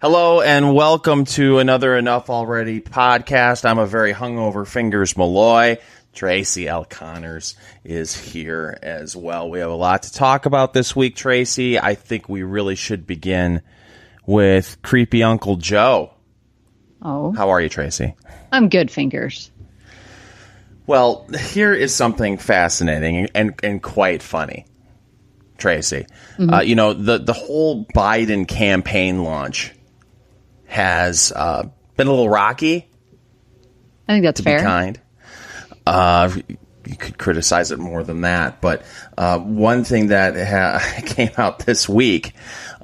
Hello and welcome to another Enough Already podcast. I'm a very hungover Fingers Malloy. Tracy L. Connors is here as well. We have a lot to talk about this week, Tracy. I think we really should begin with creepy Uncle Joe. Oh. How are you, Tracy? I'm good, Fingers. Well, here is something fascinating and quite funny, Tracy. Mm-hmm. The whole Biden campaign launch has been a little rocky. I think that's fair. Be kind. You could criticize it more than that, but one thing that came out this week,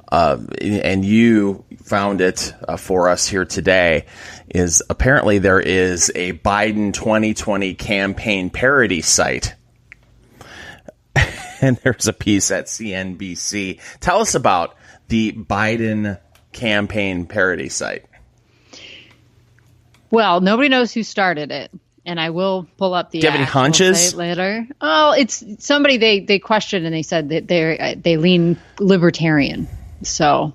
and you found it for us here today, is apparently there is a Biden 2020 campaign parody site. And there's a piece at CNBC. Tell us about the Biden campaign parody site. Well, nobody knows who started it, and I will pull up the Do you have any hunches site later. Oh, it's somebody they questioned, and they said that they lean libertarian. So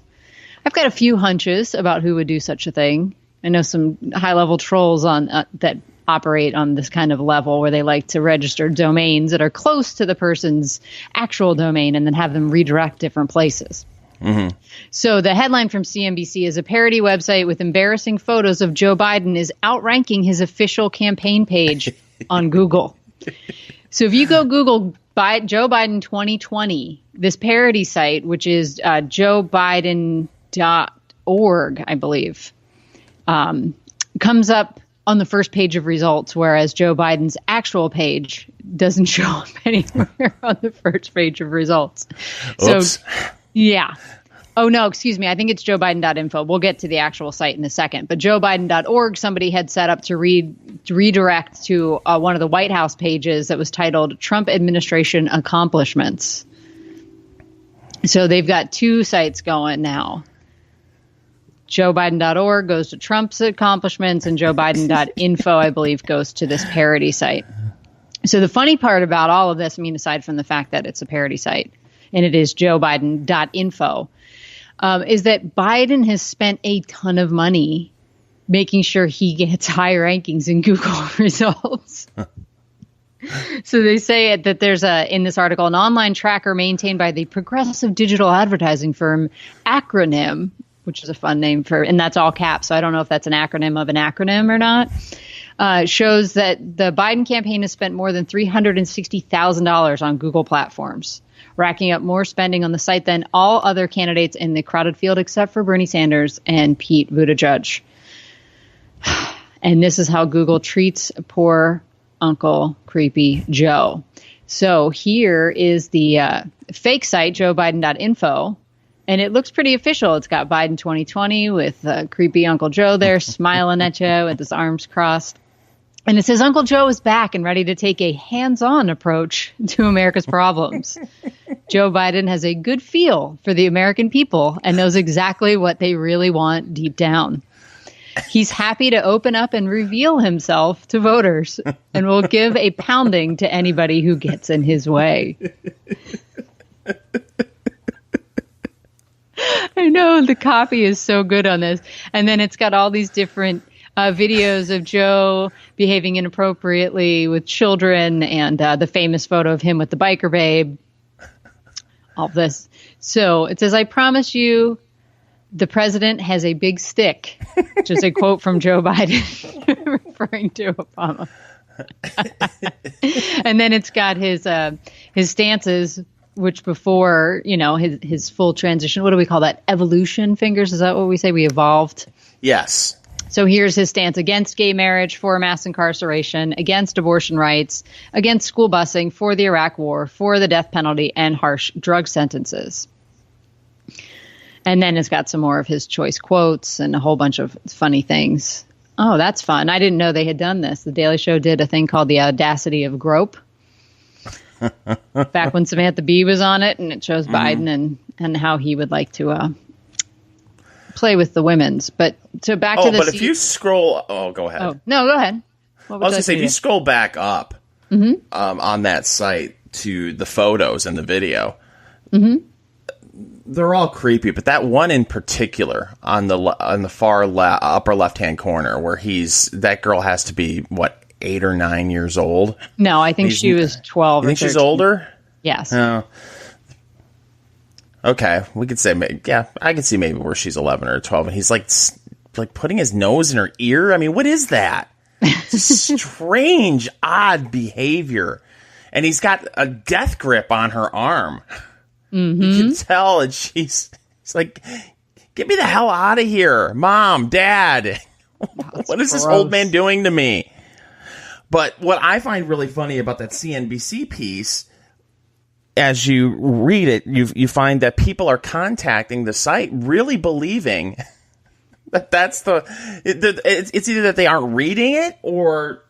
I've got a few hunches about who would do such a thing. I know some high-level trolls on that operate on this kind of level where they like to register domains that are close to the person's actual domain and then have them redirect different places. Mm-hmm. So the headline from CNBC is a parody website with embarrassing photos of Joe Biden is outranking his official campaign page on Google. So if you go Google Joe Biden 2020, this parody site, which is joebiden.org, I believe, comes up on the first page of results, whereas Joe Biden's actual page doesn't show up anywhere on the first page of results. Oops. So, yeah. Oh, no, excuse me. I think it's joebiden.info. We'll get to the actual site in a second. But joebiden.org, somebody had set up to redirect to one of the White House pages that was titled Trump Administration Accomplishments. So they've got two sites going now. joebiden.org goes to Trump's accomplishments, and joebiden.info, I believe, goes to this parody site. So the funny part about all of this, I mean, aside from the fact that it's a parody site, and it is joebiden.info, is that Biden has spent a ton of money making sure he gets high rankings in Google results. So they say that there's in this article, an online tracker maintained by the progressive digital advertising firm Acronym, which is a fun name and that's all caps. So I don't know if that's an acronym of an acronym or not. Shows that the Biden campaign has spent more than $360,000 on Google platforms, racking up more spending on the site than all other candidates in the crowded field except for Bernie Sanders and Pete Buttigieg. And this is how Google treats poor Uncle Creepy Joe. So here is the fake site, joebiden.info. And it looks pretty official. It's got Biden 2020 with creepy Uncle Joe there smiling at you with his arms crossed. And it says Uncle Joe is back and ready to take a hands-on approach to America's problems. Joe Biden has a good feel for the American people and knows exactly what they really want deep down. He's happy to open up and reveal himself to voters and will give a pounding to anybody who gets in his way. I know, the copy is so good on this. And then it's got all these different videos of Joe behaving inappropriately with children and the famous photo of him with the biker babe. All this. So it says, I promise you, the president has a big stick, which is a quote from Joe Biden referring to Obama. And then it's got his stances, which before, his full transition, what do we call that? Evolution, Fingers? Is that what we say? We evolved? Yes. So here's his stance against gay marriage, for mass incarceration, against abortion rights, against school busing, for the Iraq war, for the death penalty, and harsh drug sentences. And then it's got some more of his choice quotes and a whole bunch of funny things. Oh, that's fun. I didn't know they had done this. The Daily Show did a thing called The Audacity of Grope. Back when Samantha Bee was on it, and it shows Biden and how he would like to play with the women's. But so back to the. But if you scroll, go ahead. Oh no, go ahead. I was going to say, if you scroll back up on that site to the photos and the video, they're all creepy, but that one in particular on the far upper left-hand corner where that girl has to be, what, 8 or 9 years old? No, I think she was 12 You think 13. she's older? Yes. No. Okay, we could say, I can see maybe where she's 11 or 12, and he's like putting his nose in her ear. I mean, what is that? Strange, odd behavior. And he's got a death grip on her arm. Mm-hmm. You can tell, and she's like, "Get me the hell out of here, Mom, Dad! What is this old man doing to me?" But what I find really funny about that CNBC piece, as you read it, you find that people are contacting the site really believing that it's either that they aren't reading it or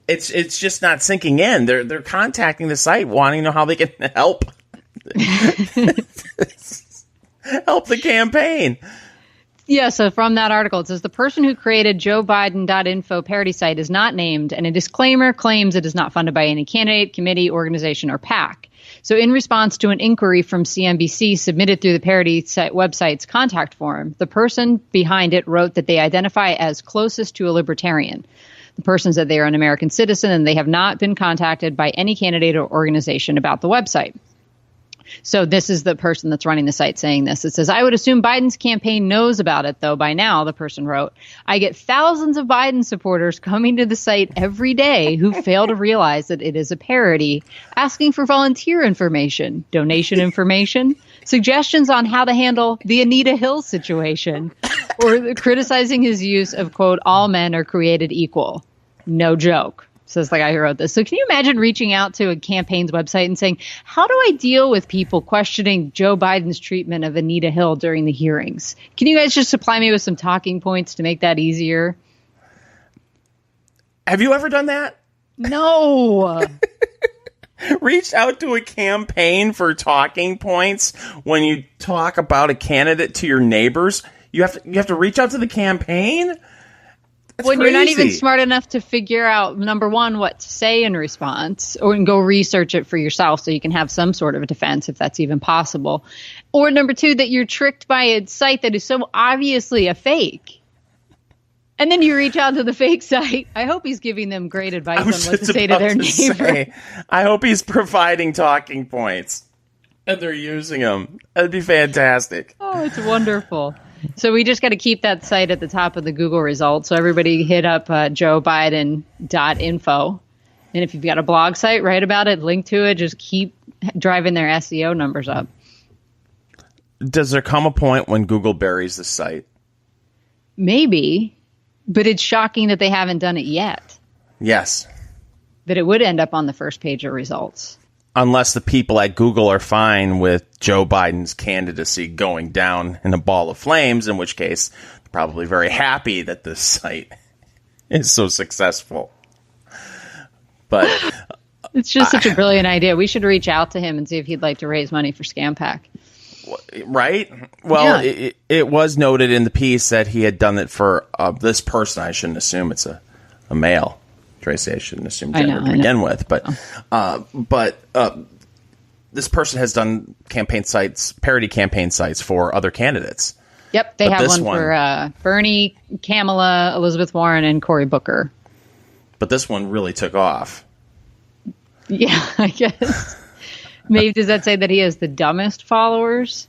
it's just not sinking in. They're contacting the site wanting to know how they can help the campaign. Yeah, so from that article, it says the person who created JoeBiden.info parody site is not named, and a disclaimer claims it is not funded by any candidate, committee, organization, or PAC. So in response to an inquiry from CNBC submitted through the parody site website's contact form, the person behind it wrote that they identify as closest to a libertarian. The person said they are an American citizen and they have not been contacted by any candidate or organization about the website. So this is the person that's running the site saying this. It says, I would assume Biden's campaign knows about it, though, by now, the person wrote. I get thousands of Biden supporters coming to the site every day who fail to realize that it is a parody, asking for volunteer information, donation information, suggestions on how to handle the Anita Hill situation, or criticizing his use of, quote, all men are created equal. No joke. Says the guy who wrote this. So can you imagine reaching out to a campaign's website and saying, how do I deal with people questioning Joe Biden's treatment of Anita Hill during the hearings? Can you guys just supply me with some talking points to make that easier? Have you ever done that? No. Reached out to a campaign for talking points when you talk about a candidate to your neighbors? You have to reach out to the campaign? That's when crazy. You're not even smart enough to figure out, number one, what to say in response, or go research it for yourself so you can have some sort of a defense if that's even possible. Or number two, that you're tricked by a site that is so obviously a fake. And then you reach out to the fake site. I hope he's giving them great advice on what to say to their neighbor. I hope he's providing talking points and they're using them. That'd be fantastic. Oh, it's wonderful. So we just got to keep that site at the top of the Google results. So everybody hit up joebiden.info. And if you've got a blog site, write about it, link to it. Just keep driving their SEO numbers up. Does there come a point when Google buries the site? Maybe, but it's shocking that they haven't done it yet. Yes. That it would end up on the first page of results. Unless the people at Google are fine with Joe Biden's candidacy going down in a ball of flames, in which case they're probably very happy that this site is so successful. But it's just such a brilliant idea. We should reach out to him and see if he'd like to raise money for ScamPack. Right? Well, yeah. it was noted in the piece that he had done it for this person. I shouldn't assume it's a male. Tracy, I shouldn't assume gender to begin with, but this person has done parody campaign sites for other candidates. Yep, they have one for Bernie, Kamala, Elizabeth Warren, and Cory Booker. But this one really took off. Yeah, I guess. Maybe does that say that he has the dumbest followers?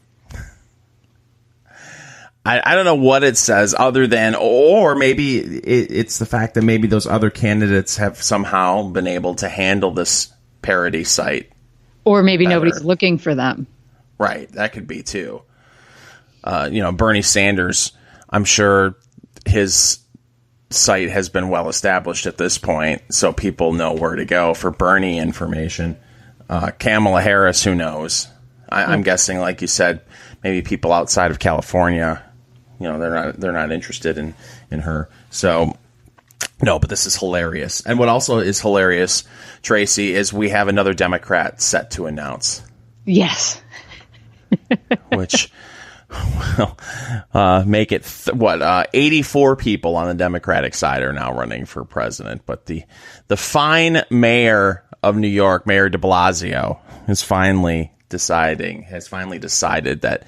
I don't know what it says other than, or maybe it's the fact that maybe those other candidates have somehow been able to handle this parody site. Or maybe better. Nobody's looking for them. Right. That could be too. Bernie Sanders, I'm sure his site has been well established at this point, so people know where to go for Bernie information. Kamala Harris, who knows? I'm guessing, like you said, maybe people outside of California, they're not interested in her. So, no, but this is hilarious. And what also is hilarious, Tracy, is we have another Democrat set to announce. Yes. Which will make it 84 people on the Democratic side are now running for president. But the fine mayor of New York, Mayor DeBlasio, is finally has finally decided that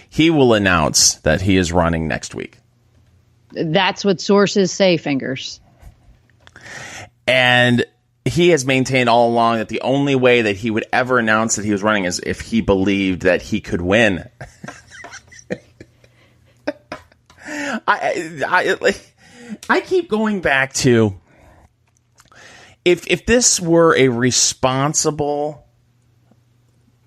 he will announce that he is running next week. That's what sources say, Fingers. And he has maintained all along that the only way that he would ever announce that he was running is if he believed that he could win. I keep going back to if this were a responsible,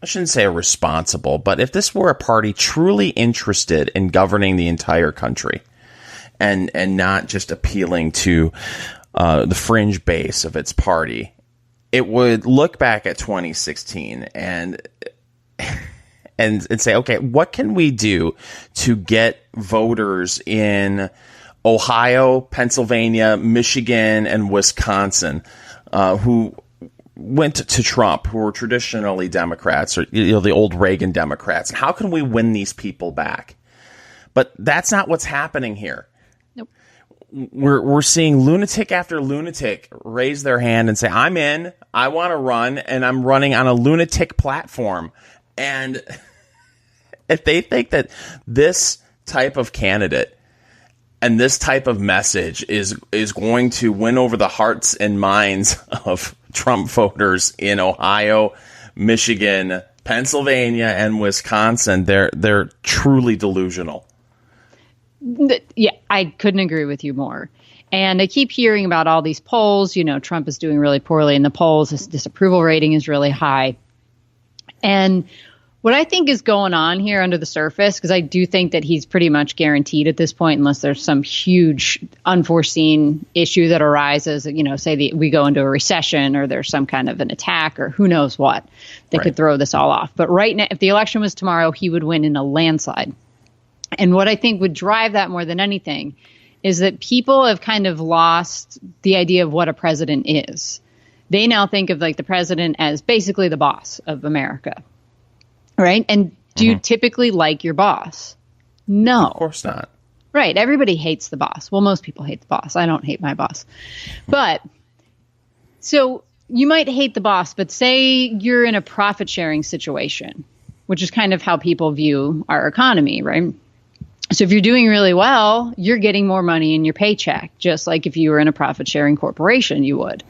I shouldn't say a responsible, but if this were a party truly interested in governing the entire country and not just appealing to the fringe base of its party, it would look back at 2016 and say, okay, what can we do to get voters in Ohio, Pennsylvania, Michigan, and Wisconsin who went to Trump, who were traditionally Democrats, or the old Reagan Democrats, and how can we win these people back? But that's not what's happening here. Nope. We're seeing lunatic after lunatic raise their hand and say, I'm in, I want to run, and I'm running on a lunatic platform. And if they think that this type of candidate and this type of message is going to win over the hearts and minds of Trump voters in Ohio, Michigan, Pennsylvania, and Wisconsin, they're truly delusional. Yeah, I couldn't agree with you more. And I keep hearing about all these polls. Trump is doing really poorly in the polls. His disapproval rating is really high. And what I think is going on here under the surface, because I do think that he's pretty much guaranteed at this point, unless there's some huge unforeseen issue that arises, say we go into a recession or there's some kind of an attack or who knows what, that could throw this all off. But right now, if the election was tomorrow, he would win in a landslide. And what I think would drive that more than anything is that people have kind of lost the idea of what a president is. They now think of the president as basically the boss of America. Right. And do you typically like your boss? No. Of course not. Right. Everybody hates the boss. Well, most people hate the boss. I don't hate my boss. But so you might hate the boss, but say you're in a profit sharing situation, which is kind of how people view our economy. Right. So if you're doing really well, you're getting more money in your paycheck, just like if you were in a profit sharing corporation, you would.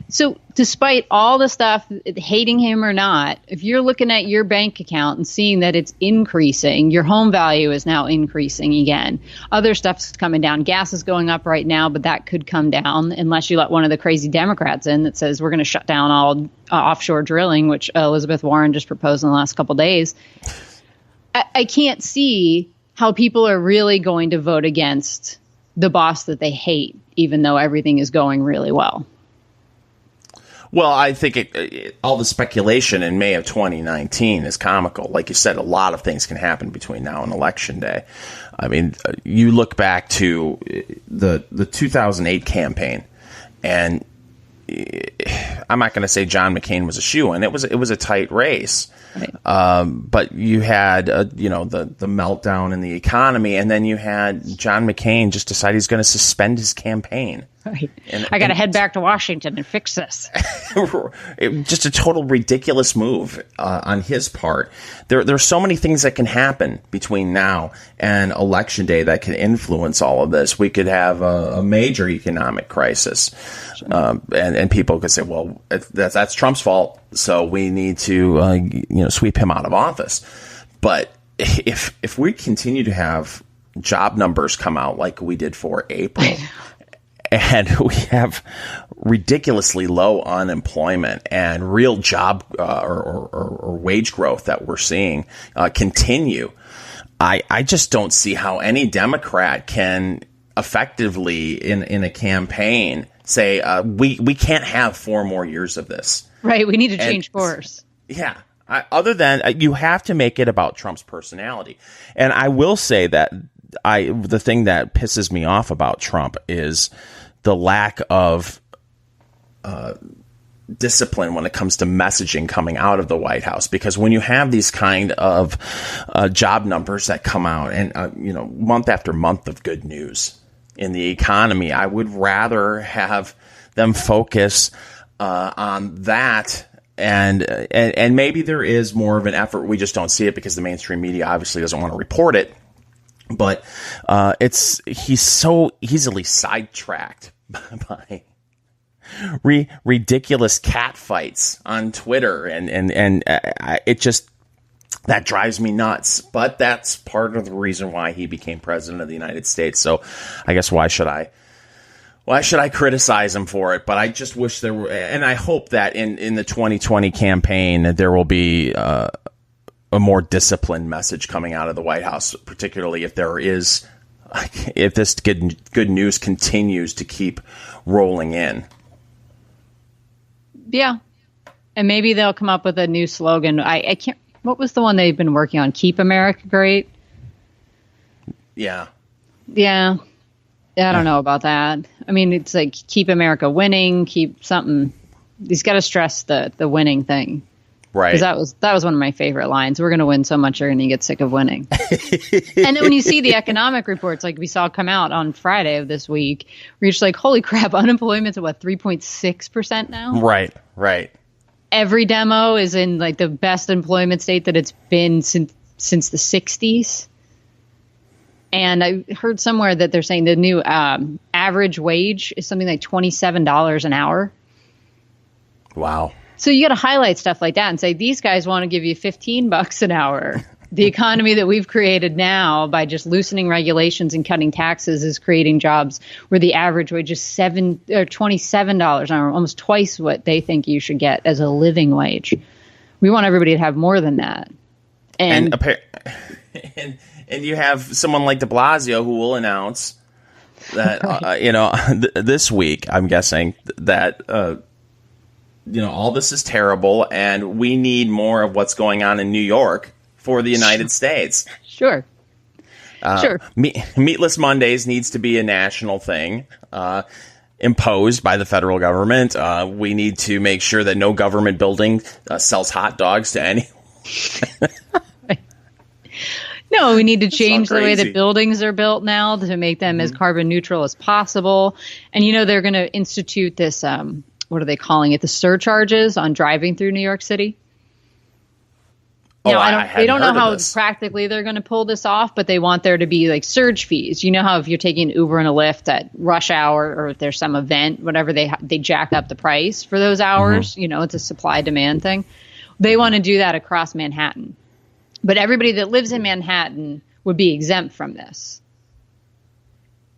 So despite all the stuff, hating him or not, if you're looking at your bank account and seeing that it's increasing, your home value is now increasing again. Other stuff's coming down. Gas is going up right now, but that could come down unless you let one of the crazy Democrats in that says we're going to shut down all offshore drilling, which Elizabeth Warren just proposed in the last couple of days. I can't see how people are really going to vote against the boss that they hate, even though everything is going really well. Well, I think all the speculation in May of 2019 is comical. Like you said, a lot of things can happen between now and Election Day. I mean, you look back to the 2008 campaign, and I'm not going to say John McCain was a shoo-in. It was a tight race. Right. But you had the meltdown in the economy, and then you had John McCain just decide he's going to suspend his campaign. Right. I got to head back to Washington and fix this. Just a total ridiculous move on his part. There's so many things that can happen between now and Election Day that can influence all of this. We could have a major economic crisis, and people could say, "Well, that's Trump's fault, so we need to sweep him out of office." But if we continue to have job numbers come out like we did for April. And we have ridiculously low unemployment and real job or wage growth that we're seeing continue. I just don't see how any Democrat can effectively in a campaign say we can't have 4 more years of this. Right. We need to change course. Yeah. Other than you have to make it about Trump's personality. And I will say that the thing that pisses me off about Trump is the lack of discipline when it comes to messaging coming out of the White House. Because when you have these kind of job numbers that come out and month after month of good news in the economy, I would rather have them focus on that and maybe there is more of an effort. We just don't see it because the mainstream media obviously doesn't want to report it. But he's so easily sidetracked by ridiculous cat fights on Twitter, and it just, that drives me nuts. But that's part of the reason why he became president of the United States. So I guess why should I criticize him for it? But I just wish there were, and I hope that in the 2020 campaign there will be a more disciplined message coming out of the White House, particularly if this good news continues to keep rolling in. Yeah. And maybe they'll come up with a new slogan. I can't, what was the one they've been working on? Keep America Great? Yeah. Yeah. I don't know about that. I mean, it's like keep America winning, keep something. He's got to stress the winning thing. Right. Because that was one of my favorite lines. We're going to win so much you're going to get sick of winning. And then when you see the economic reports, like we saw come out on Friday of this week, we're just like, holy crap, unemployment's at 3.6% now? Right. Every demo is in like the best employment state that it's been since the 60s. And I heard somewhere that they're saying the new average wage is something like $27 an hour. Wow. So you got to highlight stuff like that and say, these guys want to give you $15 an hour. The economy that we've created now by just loosening regulations and cutting taxes is creating jobs where the average wage is $27 an hour, almost twice what they think you should get as a living wage. We want everybody to have more than that. And you have someone like DeBlasio who will announce that, right. This week, I'm guessing that, all this is terrible, and we need more of what's going on in New York for the United States. Sure. Meatless Mondays needs to be a national thing, imposed by the federal government. We need to make sure that no government building sells hot dogs to anyone. No, we need to change the way that buildings are built now to make them as carbon neutral as possible. And, they're going to institute this what are they calling it? The surcharges on driving through New York City. They don't know how practically they're going to pull this off, but they want there to be like surge fees. You know how if you're taking Uber and a Lyft at rush hour, or if there's some event, whatever, they jack up the price for those hours. Mm-hmm. It's a supply demand thing. They want to do that across Manhattan, but everybody that lives in Manhattan would be exempt from this.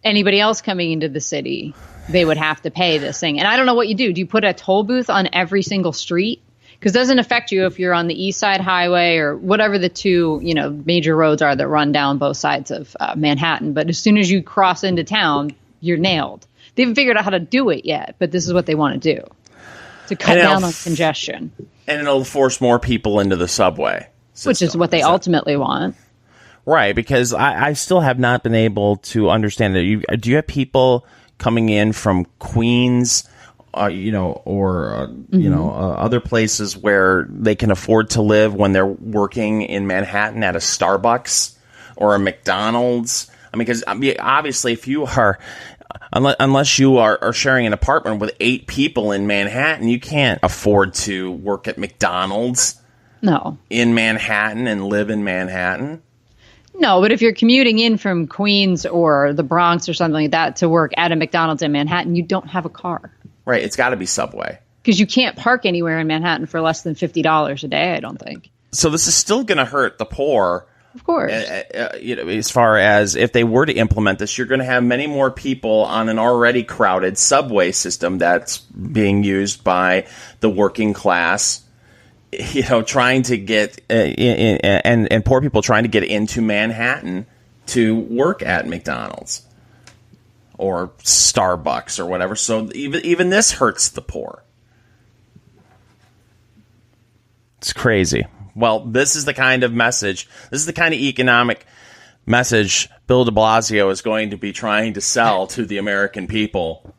Anybody else coming into the city, they would have to pay this thing. And I don't know what you do. Do you put a toll booth on every single street? Because it doesn't affect you if you're on the East Side Highway or whatever the two, major roads are that run down both sides of Manhattan. But as soon as you cross into town, you're nailed. They haven't figured out how to do it yet, but this is what they want to do to cut down on congestion. And it'll force more people into the subway system, which is what they ultimately want. Right, because I still have not been able to understand it. Do you have people coming in from Queens, other places where they can afford to live when they're working in Manhattan at a Starbucks or a McDonald's? Because obviously, if you are, unless you are sharing an apartment with 8 people in Manhattan, you can't afford to work at McDonald's. No, in Manhattan and live in Manhattan. No, but if you're commuting in from Queens or the Bronx or something like that to work at a McDonald's in Manhattan, you don't have a car. Right. It's got to be subway. Because you can't park anywhere in Manhattan for less than $50 a day, I don't think. So this is still going to hurt the poor. Of course. As far as if they were to implement this, you're going to have many more people on an already crowded subway system that's being used by the working class. Trying to get and poor people trying to get into Manhattan to work at McDonald's or Starbucks or whatever. So even this hurts the poor. It's crazy. Well, this is the kind of message. This is the kind of economic message Bill de Blasio is going to be trying to sell to the American people.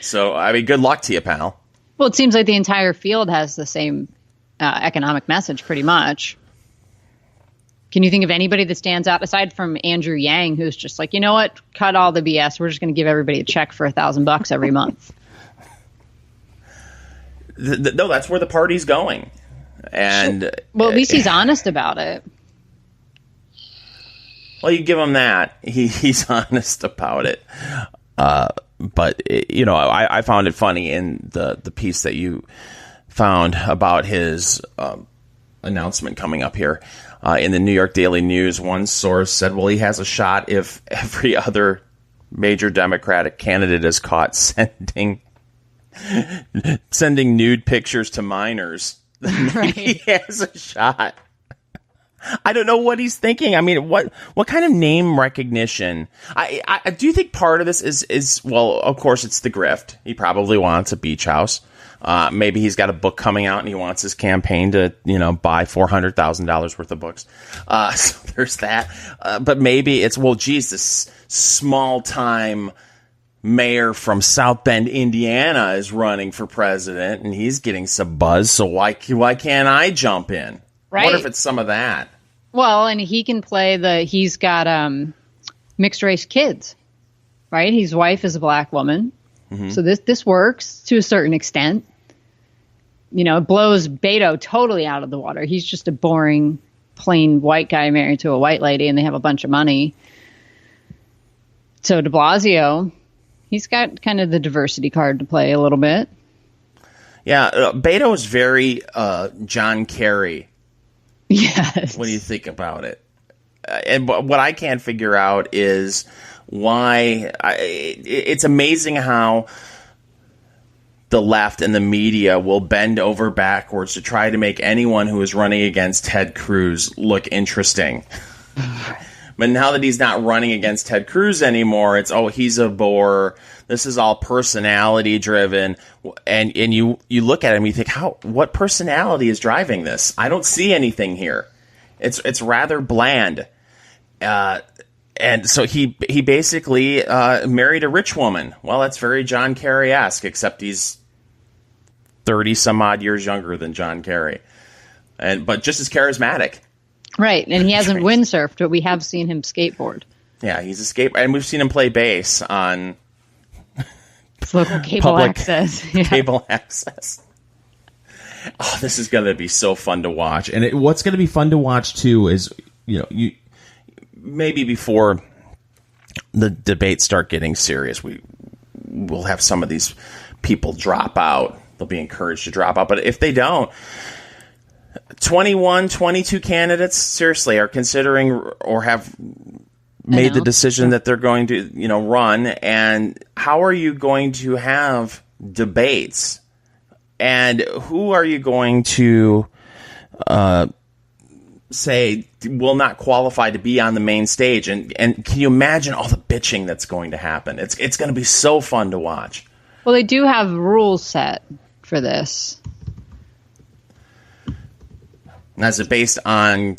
So, good luck to you, pal. Well, it seems like the entire field has the same economic message, pretty much. Can you think of anybody that stands out aside from Andrew Yang, who's just like, you know what, cut all the BS. We're just going to give everybody a check for $1,000 every month. No, that's where the party's going. And sure. Well, at least he's honest about it. Well, you give him that. He's honest about it. But I found it funny in the piece that you found about his announcement coming up here in the New York Daily News. One source said, well, he has a shot if every other major Democratic candidate is caught sending nude pictures to minors. Right. He has a shot. I don't know what he's thinking. I mean, what kind of name recognition? I do think part of this is well, of course, it's the grift. He probably wants a beach house. Maybe he's got a book coming out and he wants his campaign to, buy $400,000 worth of books. So there's that. But maybe it's, well, geez, this small time mayor from South Bend, Indiana is running for president and he's getting some buzz. So why can't I jump in? Right. What if it's some of that? Well, and he can play he's got mixed race kids, right? His wife is a black woman. Mm-hmm. So this works to a certain extent. It blows Beto totally out of the water. He's just a boring, plain white guy married to a white lady, and they have a bunch of money. So DeBlasio, he's got kind of the diversity card to play a little bit. Yeah, Beto is very John Kerry. Yes. When you think about it. And what I can't figure out is why it's amazing how the left and the media will bend over backwards to try to make anyone who is running against Ted Cruz look interesting. But now that he's not running against Ted Cruz anymore, it's, he's a bore. This is all personality driven. And you look at him, you think, what personality is driving this? I don't see anything here. It's rather bland. And so he basically married a rich woman. Well, that's very John Kerry-esque, except he's 30 some odd years younger than John Kerry. But just as charismatic. Right, and he hasn't windsurfed, but we have seen him skateboard. Yeah, he's a skateboard, and we've seen him play bass on local cable access. Yeah. Cable access. Oh, this is going to be so fun to watch. And what's going to be fun to watch, too, is, you maybe before the debates start getting serious, we'll have some of these people drop out. They'll be encouraged to drop out. But if they don't, 21, 22 candidates, seriously, are considering or have made the decision that they're going to, run. And how are you going to have debates? And who are you going to say will not qualify to be on the main stage? And can you imagine all the bitching that's going to happen? It's going to be so fun to watch. Well, they do have rules set for this. Now, is it based on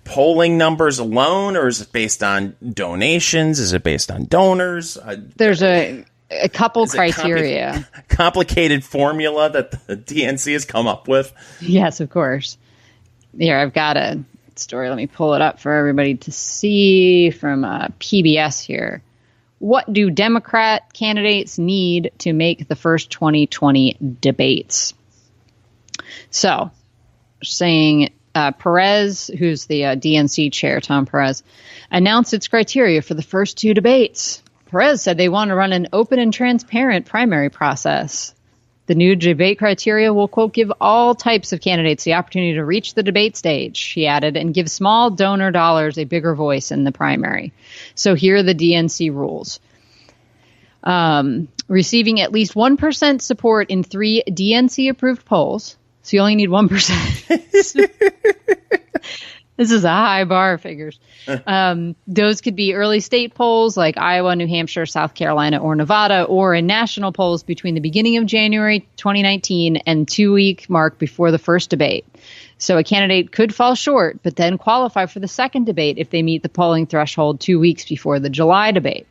polling numbers alone, or is it based on donations? Is it based on donors? There's a couple criteria. Complicated formula that the DNC has come up with. Yes, of course. Here, I've got a story. Let me pull it up for everybody to see from PBS here. What do Democrat candidates need to make the first 2020 debates? So, saying Perez, who's the DNC chair, Tom Perez, announced its criteria for the first two debates. Perez said they want to run an open and transparent primary process. The new debate criteria will, quote, give all types of candidates the opportunity to reach the debate stage, he added, and give small donor dollars a bigger voice in the primary. So here are the DNC rules. Receiving at least 1% support in 3 DNC-approved polls. So you only need 1%. This is a high bar, figures. Those could be early state polls like Iowa, New Hampshire, South Carolina, or Nevada, or in national polls between the beginning of January 2019 and 2-week mark before the first debate. So a candidate could fall short, but then qualify for the second debate if they meet the polling threshold 2 weeks before the July debate.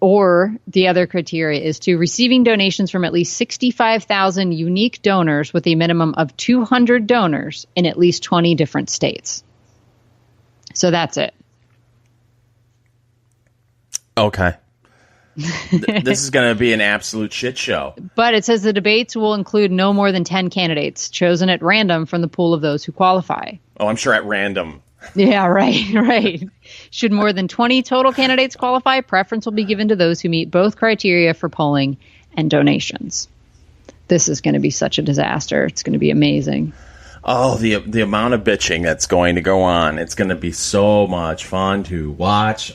Or the other criteria is to receiving donations from at least 65,000 unique donors with a minimum of 200 donors in at least 20 different states. So that's it. Okay. This is going to be an absolute shit show. But it says the debates will include no more than 10 candidates chosen at random from the pool of those who qualify. Oh, I'm sure at random. Yeah, right. Should more than 20 total candidates qualify, preference will be given to those who meet both criteria for polling and donations. This is going to be such a disaster. It's going to be amazing. Oh, the amount of bitching that's going to go on. It's going to be so much fun to watch.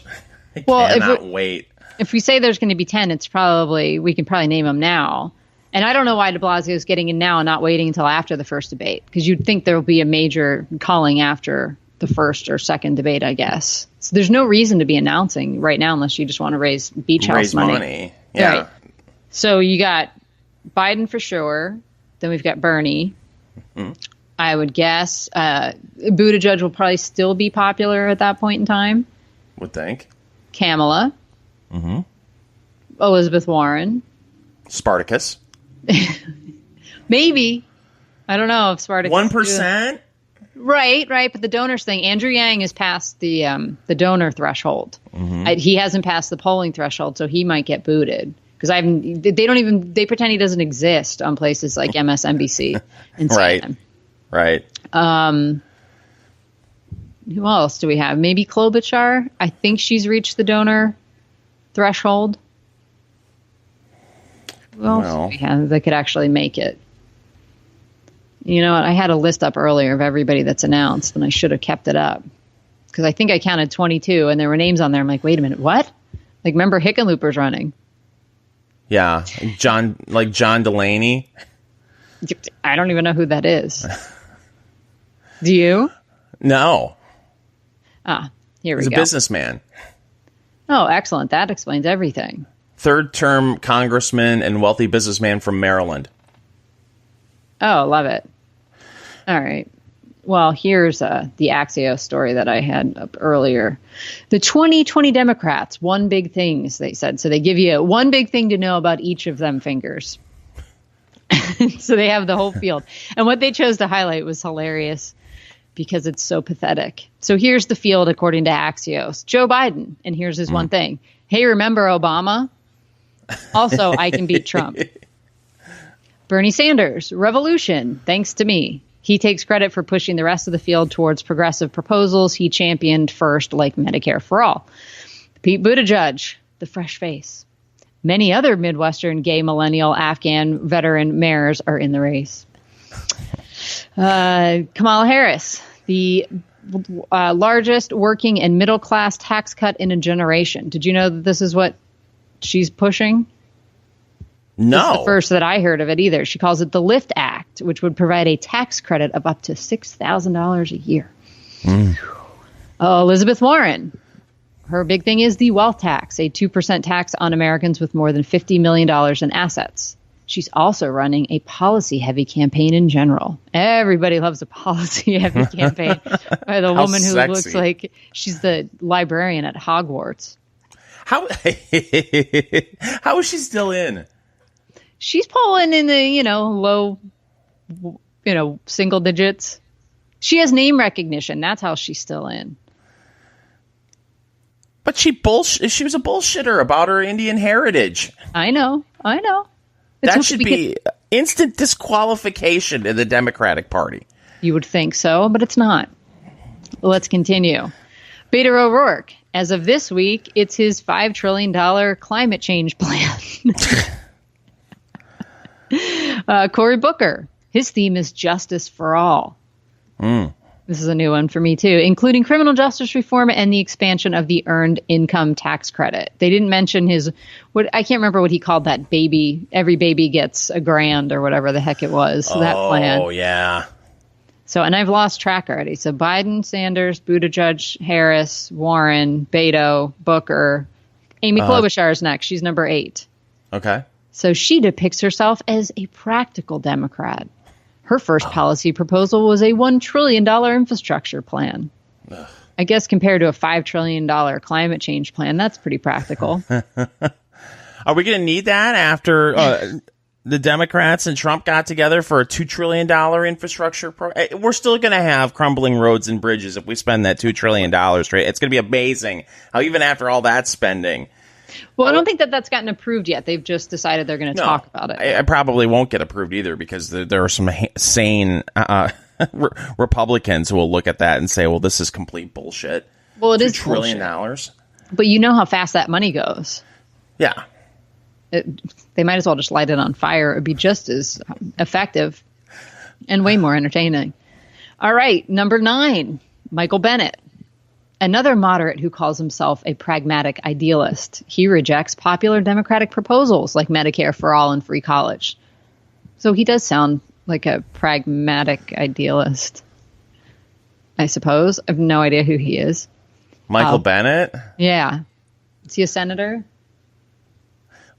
I cannot wait. If we say there's going to be 10, we can probably name them now. And I don't know why DeBlasio is getting in now and not waiting until after the first debate, because you'd think there will be a major calling after the first or second debate, I guess. So there's no reason to be announcing right now unless you just want to raise beach house money. Yeah. Right. So you got Biden for sure. Then we've got Bernie. Mm-hmm. I would guess Buttigieg will probably still be popular at that point in time. Would think. Kamala. Mm-hmm. Elizabeth Warren. Spartacus. Maybe. I don't know if Spartacus. 1%? Right. But the donors thing, Andrew Yang has passed the donor threshold. Mm-hmm. He hasn't passed the polling threshold, so he might get booted. Because they pretend he doesn't exist on places like MSNBC and CNN. Right. Who else do we have? Maybe Klobuchar. I think she's reached the donor threshold. Who else do we have that could actually make it? You know what? I had a list up earlier of everybody that's announced, and I should have kept it up. Because I think I counted 22, and there were names on there. I'm like, wait a minute, what? Like, remember Hickenlooper's running? Yeah. John Delaney. I don't even know who that is. Do you? No. Here we go. He's a businessman. Oh, excellent. That explains everything. Third-term congressman and wealthy businessman from Maryland. Oh, love it. All right. Well, here's the Axios story that I had up earlier. The 2020 Democrats, one big thing, as they said. So they give you one big thing to know about each of them fingers. So they have the whole field. And what they chose to highlight was hilarious because it's so pathetic. So here's the field according to Axios. Joe Biden, and here's his one thing. Hey, remember Obama? Also, I can beat Trump. Bernie Sanders, revolution, thanks to me. He takes credit for pushing the rest of the field towards progressive proposals he championed first, like Medicare for all. Pete Buttigieg, the fresh face. Many other Midwestern gay millennial Afghan veteran mayors are in the race. Kamala Harris, the largest working and middle class tax cut in a generation. Did you know that this is what she's pushing? No. This is the first that I heard of it either. She calls it the LIFT Act, which would provide a tax credit of up to $6,000 a year. Elizabeth Warren. Her big thing is the wealth tax, a 2% tax on Americans with more than $50 million in assets. She's also running a policy-heavy campaign in general. Everybody loves a policy-heavy campaign by the woman who looks like she's the librarian at Hogwarts. How is she still in? She's polling in the, low, single digits. She has name recognition. That's how she's still in. But she was a bullshitter about her Indian heritage. I know. That should be instant disqualification in the Democratic Party. You would think so, but it's not. Let's continue. Beto O'Rourke. As of this week, it's his $5 trillion climate change plan. Cory Booker. His theme is justice for all. This is a new one for me, too, including criminal justice reform and the expansion of the earned income tax credit. They didn't mention I can't remember what he called that baby. Every baby gets $1,000 or whatever the heck it was. That plan. Oh, yeah. So, and I've lost track already. So Biden, Sanders, Buttigieg, Harris, Warren, Beto, Booker, Amy Klobuchar is next. She's number 8. Okay. So she depicts herself as a practical Democrat. Her first policy proposal was a $1 trillion infrastructure plan. I guess compared to a $5 trillion climate change plan, that's pretty practical. Are we going to need that after the Democrats and Trump got together for a $2 trillion infrastructure program? We're still going to have crumbling roads and bridges if we spend that $2 trillion straight. It's going to be amazing how even after all that spending, Well, I don't think that that's gotten approved yet. They've just decided they're going to talk about it. I probably won't get approved either because there are some sane Republicans who will look at that and say, well, this is complete bullshit. Well, it is $2 trillion. But you know how fast that money goes. Yeah. They might as well just light it on fire. It would be just as effective and way more entertaining. All right, number 9, Michael Bennet. Another moderate who calls himself a pragmatic idealist. He rejects popular Democratic proposals like Medicare for all and free college. So he does sound like a pragmatic idealist, I suppose. I have no idea who he is. Michael Bennet? Yeah. Is he a senator?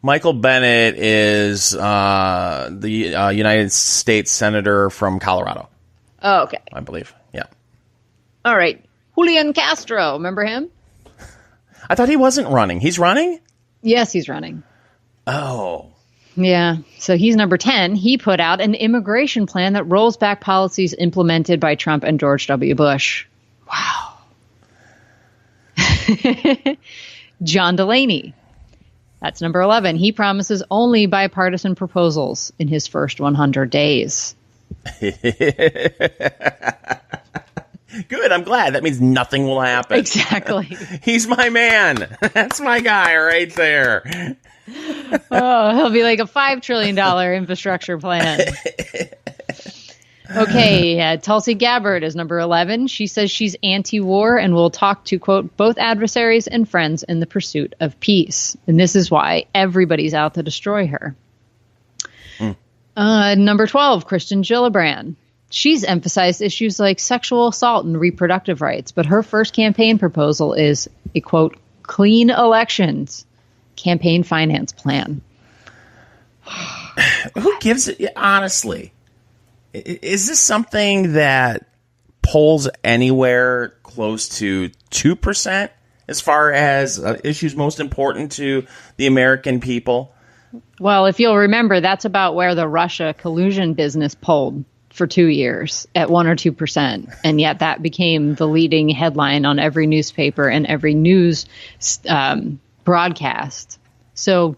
Michael Bennet is the United States Senator from Colorado. Oh, okay. I believe. Yeah. All right. Julian Castro. Remember him? I thought he wasn't running. He's running? Yes, he's running. Oh. Yeah. So he's number 10. He put out an immigration plan that rolls back policies implemented by Trump and George W. Bush. Wow. John Delaney. That's number 11. He promises only bipartisan proposals in his first 100 days. Good. I'm glad. That means nothing will happen. Exactly. He's my man. That's my guy right there. Oh, he'll be like a $5 trillion infrastructure plan. Okay, Tulsi Gabbard is number 11. She says she's anti-war and will talk to, quote, both adversaries and friends in the pursuit of peace. And this is why everybody's out to destroy her. Number 12, Kristen Gillibrand. She's emphasized issues like sexual assault and reproductive rights, but her first campaign proposal is a, quote, clean elections campaign finance plan. Who gives it? Honestly, is this something that polls anywhere close to 2% as far as issues most important to the American people? Well, if you'll remember, that's about where the Russia collusion business polled for 2 years at 1 or 2%. And yet that became the leading headline on every newspaper and every news broadcast. So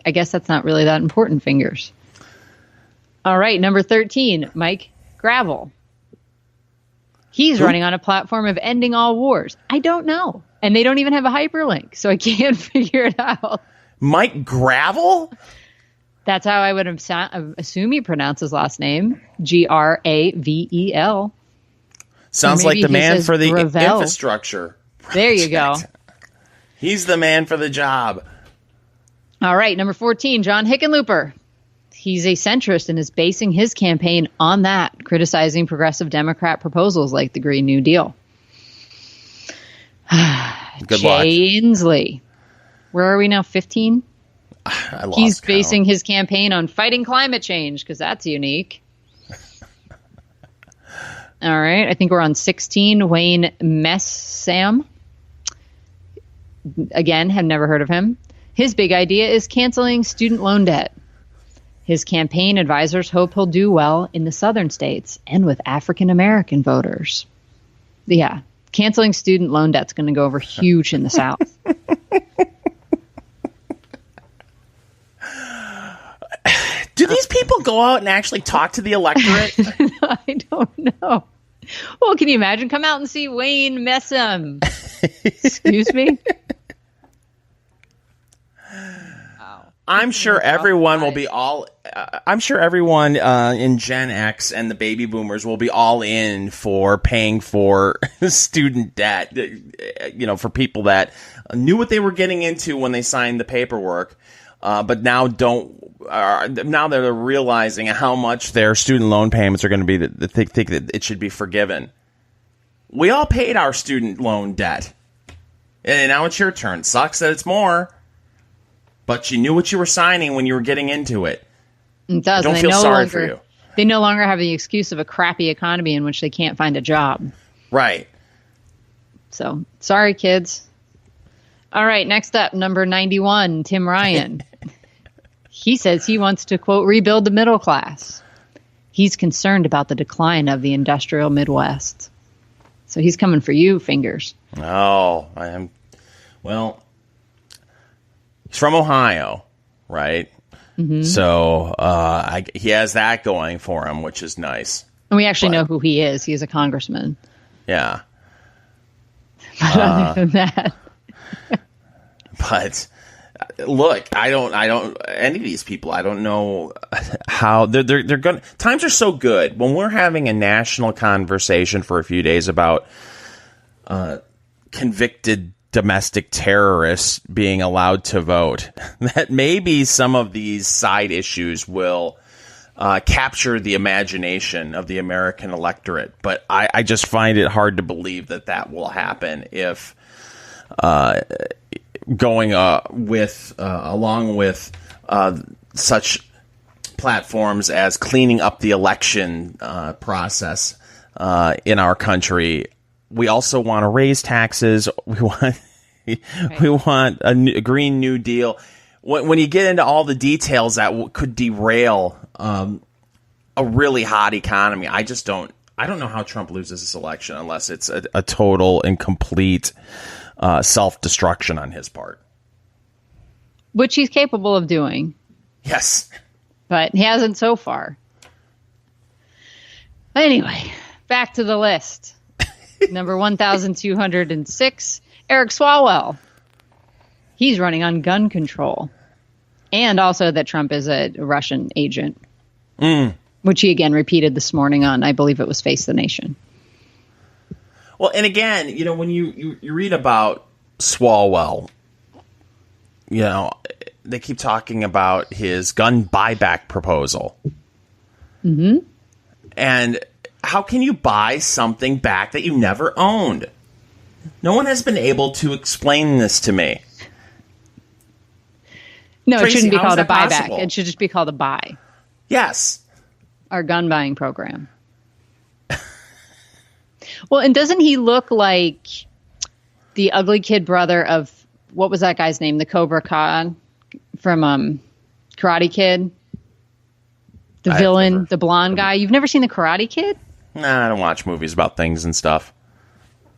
I guess that's not really that important, fingers. All right, number 13, Mike Gravel. He's running on a platform of ending all wars. I don't know. And they don't even have a hyperlink, so I can't figure it out. Mike Gravel? That's how I would assume he pronounced his last name. Gravel. Sounds like the man for the infrastructure project. There you go. He's the man for the job. All right, number 14, John Hickenlooper. He's a centrist and is basing his campaign on that, criticizing progressive Democrat proposals like the Green New Deal. Good luck. Jay Inslee. Where are we now? 15? I lost He's count. basing his campaign on fighting climate change because that's unique. All right. I think we're on 16. Wayne Messam. Again, have never heard of him. His big idea is canceling student loan debt. His campaign advisors hope he'll do well in the southern states and with African-American voters. Yeah. Canceling student loan debt's going to go over huge in the South. Do these people go out and actually talk to the electorate? I don't know. Well, can you imagine? Come out and see Wayne Messam. Excuse me? I'm sure everyone will be all. I'm sure everyone in Gen X and the baby boomers will be all in for paying for student debt. You know, for people that knew what they were getting into when they signed the paperwork, but now don't. Now they're realizing how much their student loan payments are going to be. That they think that it should be forgiven. We all paid our student loan debt, and now it's your turn. Sucks that it's more. But you knew what you were signing when you were getting into it. It does. I don't feel sorry for you. They no longer have the excuse of a crappy economy in which they can't find a job. Right. So, sorry, kids. All right, next up, number 91, Tim Ryan. He says he wants to, quote, rebuild the middle class. He's concerned about the decline of the industrial Midwest. So he's coming for you, fingers. Oh, I am. Well, He's from Ohio, right? Mm-hmm. So he has that going for him, which is nice. And we actually know who he is. He's a congressman. Yeah. But other than that. But look, I don't any of these people, I don't know how they're going. Times are so good when we're having a national conversation for a few days about convicted domestic terrorists being allowed to vote, that maybe some of these side issues will capture the imagination of the American electorate. But I just find it hard to believe that will happen if going along with such platforms as cleaning up the election process in our country. We also want to raise taxes. We want a Green New Deal. When you get into all the details that could derail a really hot economy, I don't know how Trump loses this election unless it's a total and complete self-destruction on his part. Which he's capable of doing. Yes. But he hasn't so far. Anyway, back to the list. Number 1,206, Eric Swalwell. He's running on gun control. And also that Trump is a Russian agent. Which he again repeated this morning on, I believe it was Face the Nation. Well, and again, when you read about Swalwell, they keep talking about his gun buyback proposal. Mm-hmm. And how can you buy something back that you never owned? No one has been able to explain this to me. No, Tracy, it shouldn't be called a buyback. Possible? It should just be called a buy. Yes. Our gun buying program. Well, and doesn't he look like the ugly kid brother of, what was that guy's name? The Cobra Khan from Karate Kid? The villain, the blonde guy. You've never seen the Karate Kid? Nah, I don't watch movies about things and stuff.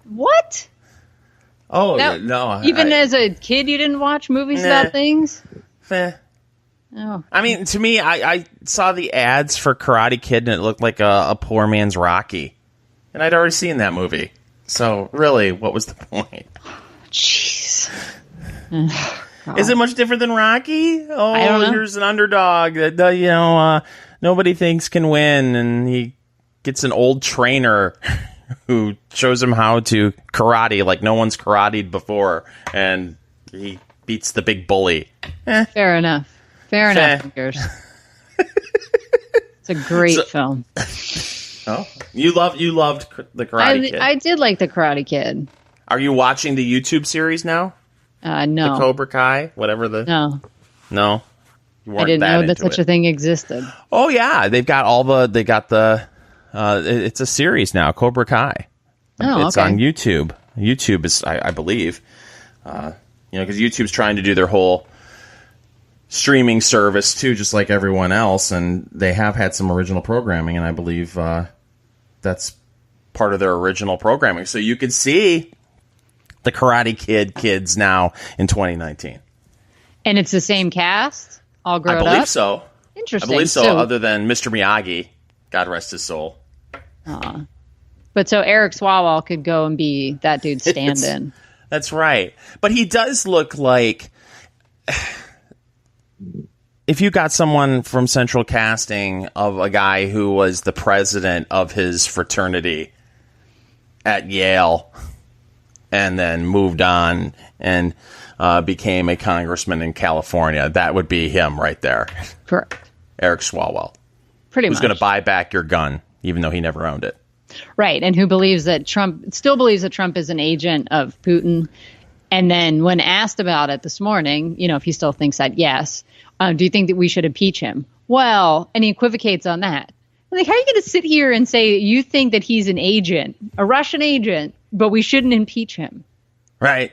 What? Oh, no. Even as a kid, you didn't watch movies about things? Oh. I mean, to me, I saw the ads for Karate Kid, and it looked like a poor man's Rocky. And I'd already seen that movie. So, really, what was the point? Jeez. Is it much different than Rocky? Oh, I don't know. Here's an underdog that, nobody thinks can win, and he gets an old trainer who shows him how to karate like no one's karateed before, and he beats the big bully. Fair enough. Fair enough, Fingers. It's a great film. Oh, you loved the Karate Kid. I did like the Karate Kid. Are you watching the YouTube series now? No. The Cobra Kai, whatever the. No. I didn't know that such a thing existed. Oh yeah, they got the. It's a series now, Cobra Kai. It's on YouTube. YouTube is, I believe, because YouTube's trying to do their whole streaming service too, just like everyone else, and they have had some original programming, and I believe that's part of their original programming. So you could see the Karate Kid kids now in 2019, and it's the same cast, all grown up. I believe so. Interesting. I believe so. Other than Mr. Miyagi, God rest his soul. But so Eric Swalwell could go and be that dude's stand-in. That's right. But he does look like, if you got someone from Central Casting of a guy who was the president of his fraternity at Yale and then moved on and became a congressman in California, that would be him right there. Correct. Eric Swalwell. Pretty much. Who's going to buy back your gun, even though he never owned it. Right, and who believes that still believes that Trump is an agent of Putin. And then when asked about it this morning, if he still thinks that, yes, do you think that we should impeach him? Well, and he equivocates on that. I'm like, how are you going to sit here and say you think that he's an agent, a Russian agent, but we shouldn't impeach him? Right.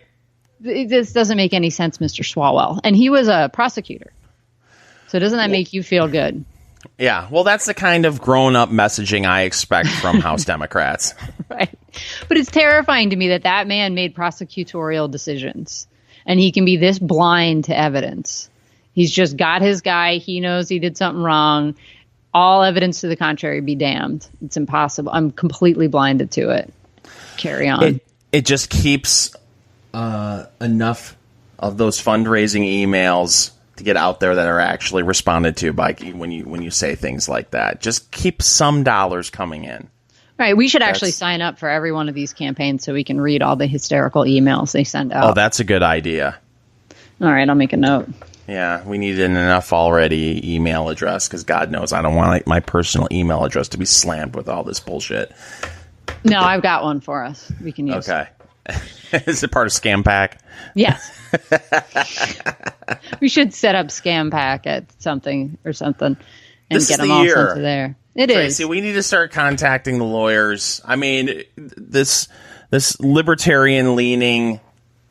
This doesn't make any sense, Mr. Swalwell. And he was a prosecutor. So doesn't that make you feel good? Yeah, well, that's the kind of grown-up messaging I expect from House Democrats. Right. But it's terrifying to me that man made prosecutorial decisions. and he can be this blind to evidence. He's just got his guy. He knows he did something wrong. All evidence to the contrary be damned. It's impossible. I'm completely blinded to it. Carry on. It just keeps enough of those fundraising emails to get out there that are actually responded to by when you say things like that. Just keep some dollars coming in. Right. We should actually sign up for every one of these campaigns so we can read all the hysterical emails they send out. Oh, that's a good idea. All right. I'll make a note. Yeah, we need an enough already email address because God knows I don't want my personal email address to be slammed with all this bullshit. No, I've got one for us. We can use. Okay. Is it part of Scam Pack? Yes. We should set up Scam Pack at something and get them all sent to there. Tracy, we need to start contacting the lawyers. I mean, this libertarian leaning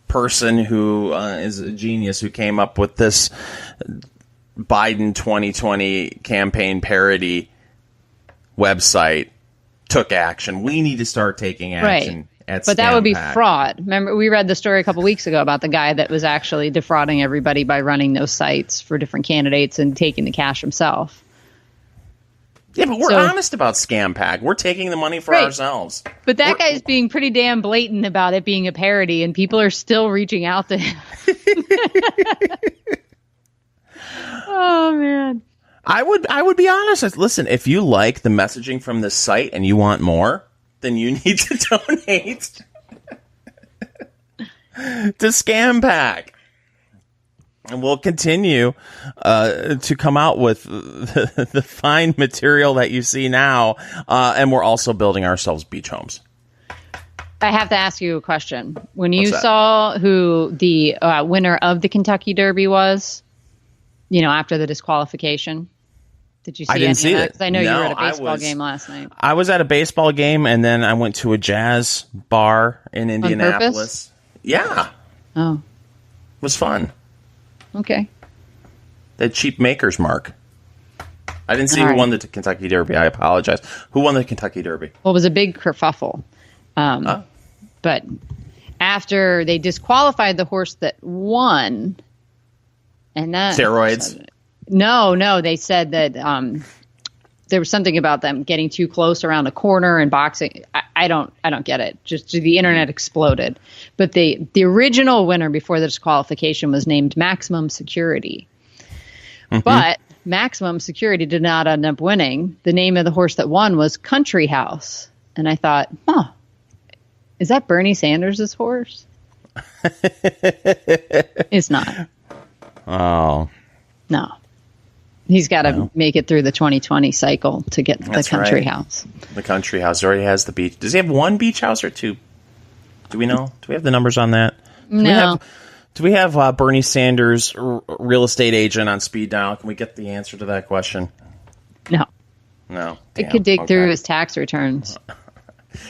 person who is a genius who came up with this Biden 2020 campaign parody website took action. We need to start taking action. Right. But that would be fraud. Remember, we read the story a couple weeks ago about the guy that was actually defrauding everybody by running those sites for different candidates and taking the cash himself. Yeah, but we're honest about Scam Pack. We're taking the money for ourselves. But that guy's being pretty damn blatant about it being a parody, and people are still reaching out to him. Oh, man. I would be honest. Listen, if you like the messaging from this site and you want more, then you need to donate to Scam Pack. And we'll continue to come out with the fine material that you see now. And we're also building ourselves beach homes. I have to ask you a question. When you saw who the winner of the Kentucky Derby was, after the disqualification, did you see I didn't see it. I know you were at a baseball game last night. I was at a baseball game, and then I went to a jazz bar in Indianapolis. Yeah. Oh. It was fun. Okay. They had cheap maker's mark. I didn't see who won the Kentucky Derby. I apologize. Who won the Kentucky Derby? Well, it was a big kerfuffle. But after they disqualified the horse that won, and that steroids. No, they said that there was something about them getting too close around a corner and boxing. I don't get it. Just the internet exploded. But the original winner before the disqualification was named Maximum Security. Mm-hmm. But Maximum Security did not end up winning. The name of the horse that won was Country House. And I thought, is that Bernie Sanders' horse? It's not. Oh. No. He's got to make it through the 2020 cycle to get the Country House. The Country House already has the beach. Does he have one beach house or two? Do we know? Do we have the numbers on that? Do we have Bernie Sanders, real estate agent, on speed dial? Can we get the answer to that question? No. No. It could dig through his tax returns.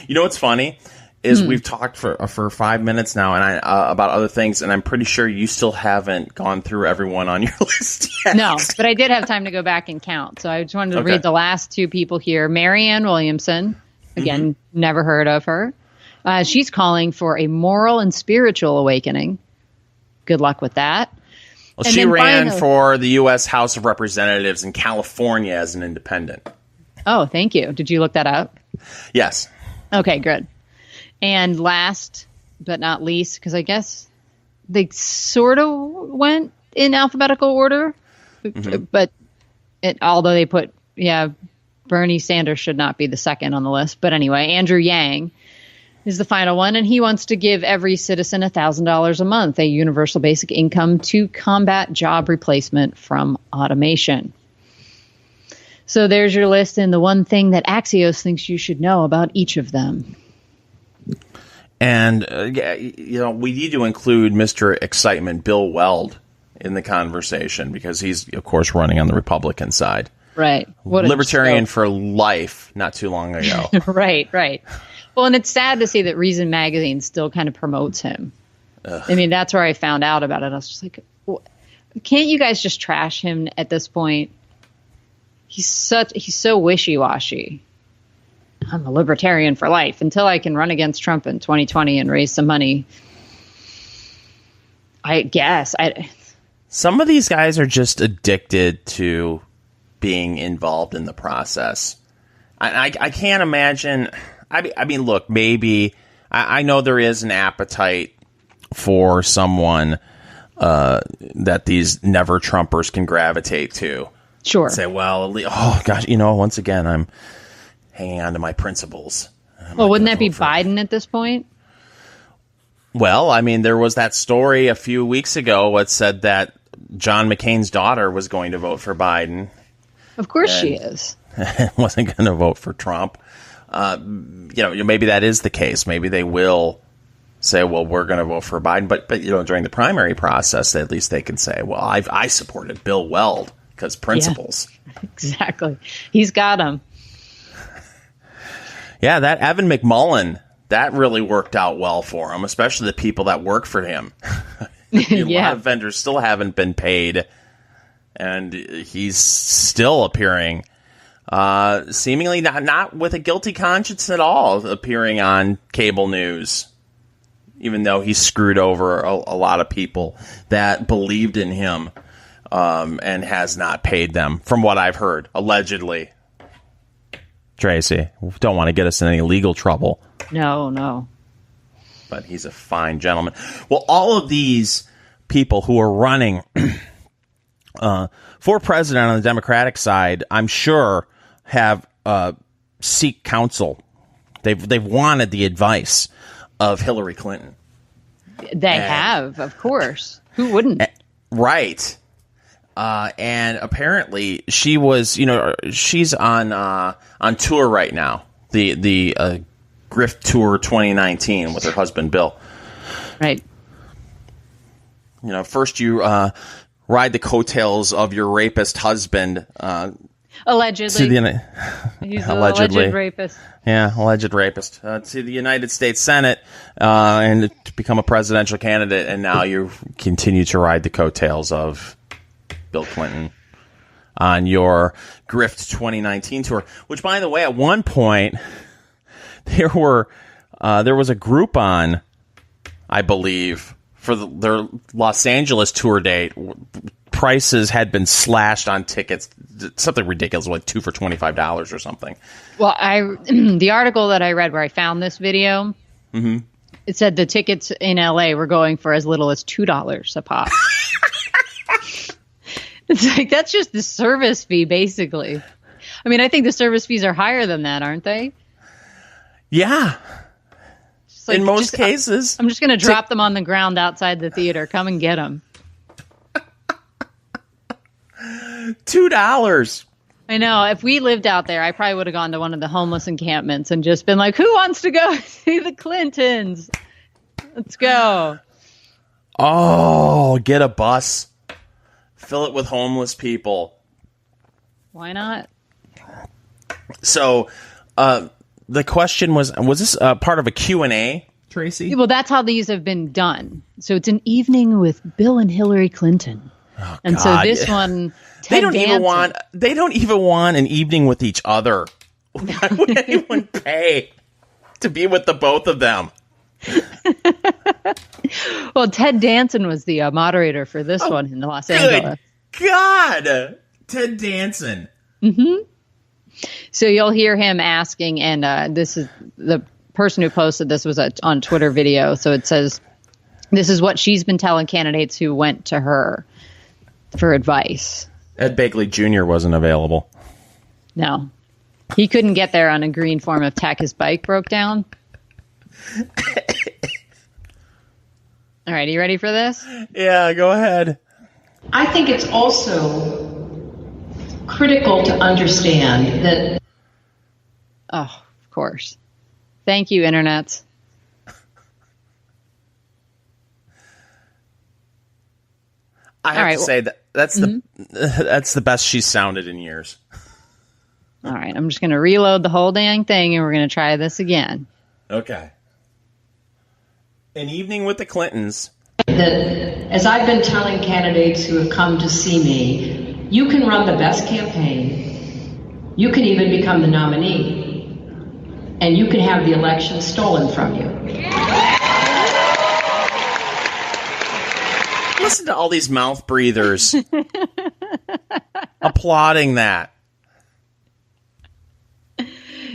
You know what's funny? Is we've talked for 5 minutes now and about other things, and I'm pretty sure you still haven't gone through everyone on your list yet. No, but I did have time to go back and count. So I just wanted to read the last two people here. Marianne Williamson, again, never heard of her. She's calling for a moral and spiritual awakening. Good luck with that. Well, she ran for the U.S. House of Representatives in California as an independent. Oh, thank you. Did you look that up? Yes. Okay, good. And last but not least, because I guess they sort of went in alphabetical order, but although they put, Bernie Sanders should not be the second on the list. But anyway, Andrew Yang is the final one, and he wants to give every citizen $1,000 a month, a universal basic income to combat job replacement from automation. So there's your list and the one thing that Axios thinks you should know about each of them. And, we need to include Mr. Excitement, Bill Weld, in the conversation because he's, of course, running on the Republican side. Right. What Libertarian for life not too long ago. Right. Well, and it's sad to see that Reason Magazine still kind of promotes him. Ugh. I mean, that's where I found out about it. I was just like, can't you guys just trash him at this point? He's so wishy-washy. I'm a libertarian for life until I can run against Trump in 2020 and raise some money. I guess. Some of these guys are just addicted to being involved in the process. I can't imagine. I mean, look, maybe I know there is an appetite for someone that these never Trumpers can gravitate to. Sure. Say, well, oh gosh, once again, I'm hanging on to my principles. Well, wouldn't that be Biden at this point? Well, I mean, there was that story a few weeks ago that said that John McCain's daughter was going to vote for Biden. Of course she is. Wasn't going to vote for Trump. Maybe that is the case. Maybe they will say, well, we're going to vote for Biden. But during the primary process, at least they can say, well, I supported Bill Weld because principles. Yeah, exactly. He's got them. Yeah, that Evan McMullin, that really worked out well for him, especially the people that work for him. A lot of vendors still haven't been paid, and he's still appearing, seemingly not with a guilty conscience at all, appearing on cable news, even though he screwed over a lot of people that believed in him and has not paid them, from what I've heard, allegedly. Tracy, don't want to get us in any legal trouble. No. But he's a fine gentleman. Well, all of these people who are running for president on the Democratic side, I'm sure, have seek counsel. They've wanted the advice of Hillary Clinton. They have, of course. Who wouldn't? Right. And apparently she was, she's on tour right now. The Grift Tour 2019 with her husband, Bill. Right. First you ride the coattails of your rapist husband. Allegedly. He's an alleged rapist. Yeah, alleged rapist. To the United States Senate and to become a presidential candidate. And now you continue to ride the coattails of Bill Clinton on your Grift 2019 tour, which, by the way, at one point there was a Groupon, I believe, for their Los Angeles tour date. Prices had been slashed on tickets, something ridiculous, like 2 for $25 or something. Well, the article that I read where I found this video, it said the tickets in LA were going for as little as $2 a pop. It's like, that's just the service fee, basically. I mean, I think the service fees are higher than that, aren't they? Yeah. Like, in most cases. I'm just going to drop them on the ground outside the theater. Come and get them. $2. I know. If we lived out there, I probably would have gone to one of the homeless encampments and just been like, who wants to go see the Clintons? Let's go. Oh, get a bus. Fill it with homeless people. Why not? So, the question was this part of a Q&A, Tracy? Well, that's how these have been done. So it's an evening with Bill and Hillary Clinton. Oh, and God. So this one, they don't even want an evening with each other. Why would anyone pay to be with the both of them? Well, Ted Danson was the moderator for this one in Los Angeles. God, Ted Danson. Mm-hmm. So you'll hear him asking, and this is the person who posted this was on Twitter video. So it says, this is what she's been telling candidates who went to her for advice. Ed Begley Jr. wasn't available. No. He couldn't get there on a green form of tech. His bike broke down. All right, are you ready for this? Yeah, go ahead. I think it's also critical to understand that... Oh, of course. Thank you, Internet. I have to say that's the best she's sounded in years. All right, I'm just going to reload the whole dang thing, and we're going to try this again. Okay. An evening with the Clintons. That, as I've been telling candidates who have come to see me, you can run the best campaign. You can even become the nominee. And you can have the election stolen from you. listen to all these mouth breathers applauding that.